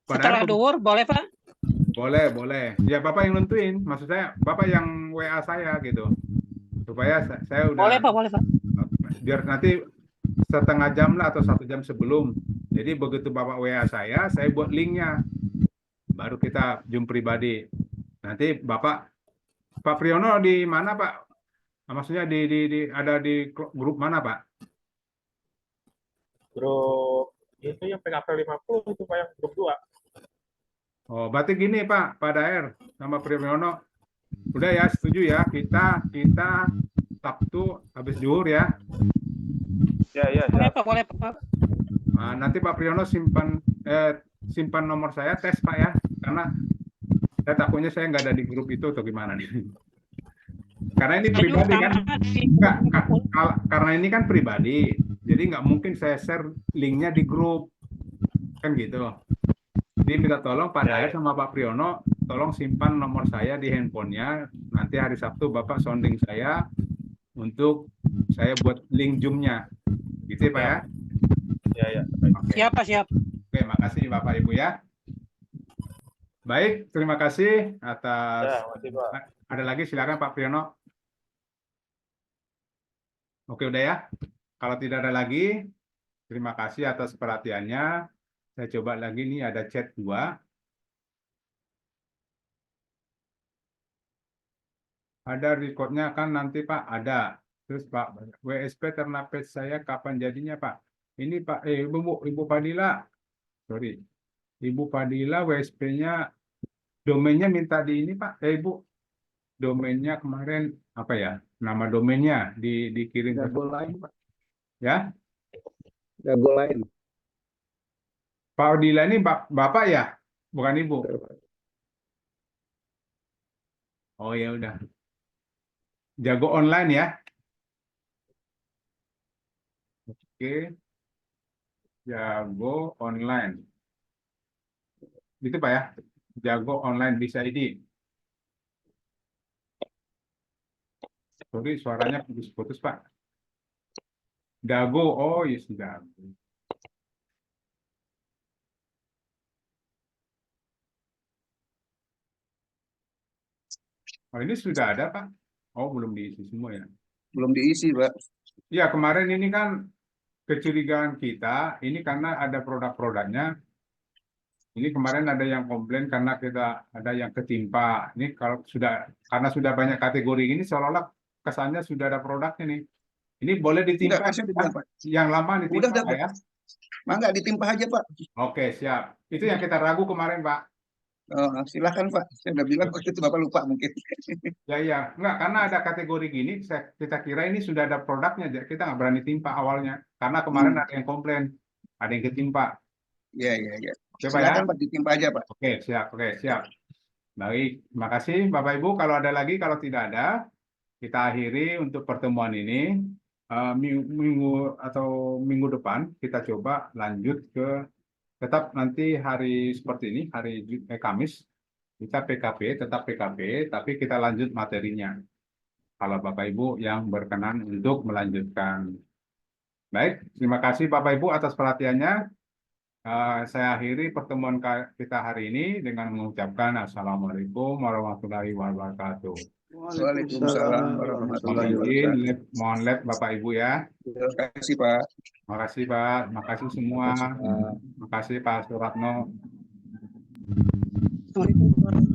Setelah duhur, boleh, Pak? Boleh. Ya Bapak yang nentuin. Maksud saya, Bapak yang WA saya gitu. Supaya saya udah... Boleh, Pak. Biar nanti setengah jam lah atau 1 jam sebelum. Jadi begitu Bapak WA saya buat linknya. Baru kita Zoom pribadi. Nanti Bapak Priyono di mana Pak? Maksudnya ada di grup mana Pak? Grup itu yang PKP 50 itu Pak, yang grup 2. Oh, berarti gini Pak Daer sama Priyono. Udah ya, setuju ya. Kita Sabtu habis zuhur ya. Ya. Boleh, Pak. Nah, nanti Pak Priyono simpan nomor saya, tes Pak ya. Karena saya takutnya saya nggak ada di grup itu atau gimana nih. Karena ini pribadi kan. Enggak, karena ini kan pribadi. Jadi nggak mungkin saya share linknya di grup. Kan gitu. Jadi minta tolong Pak Daer sama Pak Priyono, tolong simpan nomor saya di handphonenya. Nanti hari Sabtu Bapak sounding saya untuk saya buat link Zoom-nya. Gitu ya Pak ya? Ya. Oke. Siap. Oke, makasih Bapak Ibu ya. Baik, terima kasih atas... Ya, makasih Pak. Ada lagi silakan Pak Priyono. Oke, udah ya. Kalau tidak ada lagi, terima kasih atas perhatiannya. Saya coba lagi nih ada chat 2. Ada recordnya kan nanti Pak, ada. Terus Pak, WSP Ternapes saya kapan jadinya Pak? Ini Pak, Ibu Fadila, sorry. Ibu Fadila WSP-nya, domainnya minta di ini Pak, Ibu. Domainnya kemarin apa ya? Nama domainnya dikirim ke Jago lain, Pak. ya. Jago lain. Pak Fadila ini Bapak ya, bukan Ibu. Oh ya udah. Jago online ya. Oke. Jago online. Gitu Pak ya. Jago online bisa ID. Sorry, suaranya putus-putus Pak. Dago, oh iya sudah. Oh ini sudah ada Pak. Oh belum diisi semua ya. Belum diisi, Pak. Ya kemarin ini kan kecurigaan kita, ini karena ada produk-produknya. Ini kemarin ada yang komplain karena kita ada yang ketimpa. Ini kalau karena sudah banyak kategori ini seolah-olah kesannya sudah ada produknya nih. Ini boleh ditimpa Enggak, ya? Pak. Yang lama ditimpa Udah, Pak, ya? Mangga ditimpa aja, Pak. Oke, siap. Itu yang kita ragu kemarin, Pak. Oh, silakan, Pak. Saya udah bilang waktu itu Bapak lupa mungkin. Ya. Enggak, karena ada kategori gini, kita kira ini sudah ada produknya, kita nggak berani timpa awalnya. Karena kemarin ada yang komplain, ada yang ketimpa. Iya. Coba Silakan, ya. Pak, ditimpa aja, Pak. Oke, siap. Baik, terima kasih Bapak Ibu. Kalau ada lagi, kalau tidak ada, kita akhiri untuk pertemuan ini. Minggu depan kita coba lanjut ke tetap nanti hari seperti ini, hari Kamis, kita tetap PKP, tapi kita lanjut materinya. Kalau Bapak Ibu yang berkenan untuk melanjutkan. Baik, terima kasih Bapak Ibu atas perhatiannya. Saya akhiri pertemuan kita hari ini dengan mengucapkan Assalamualaikum warahmatullahi wabarakatuh. Waalaikumsalam warahmatullahi wabarakatuh. Mohon lab Bapak Ibu ya. Terima kasih, Pak. Terima kasih Pak, terima kasih semua. Terima kasih Pak Suratno. Assalamualaikum.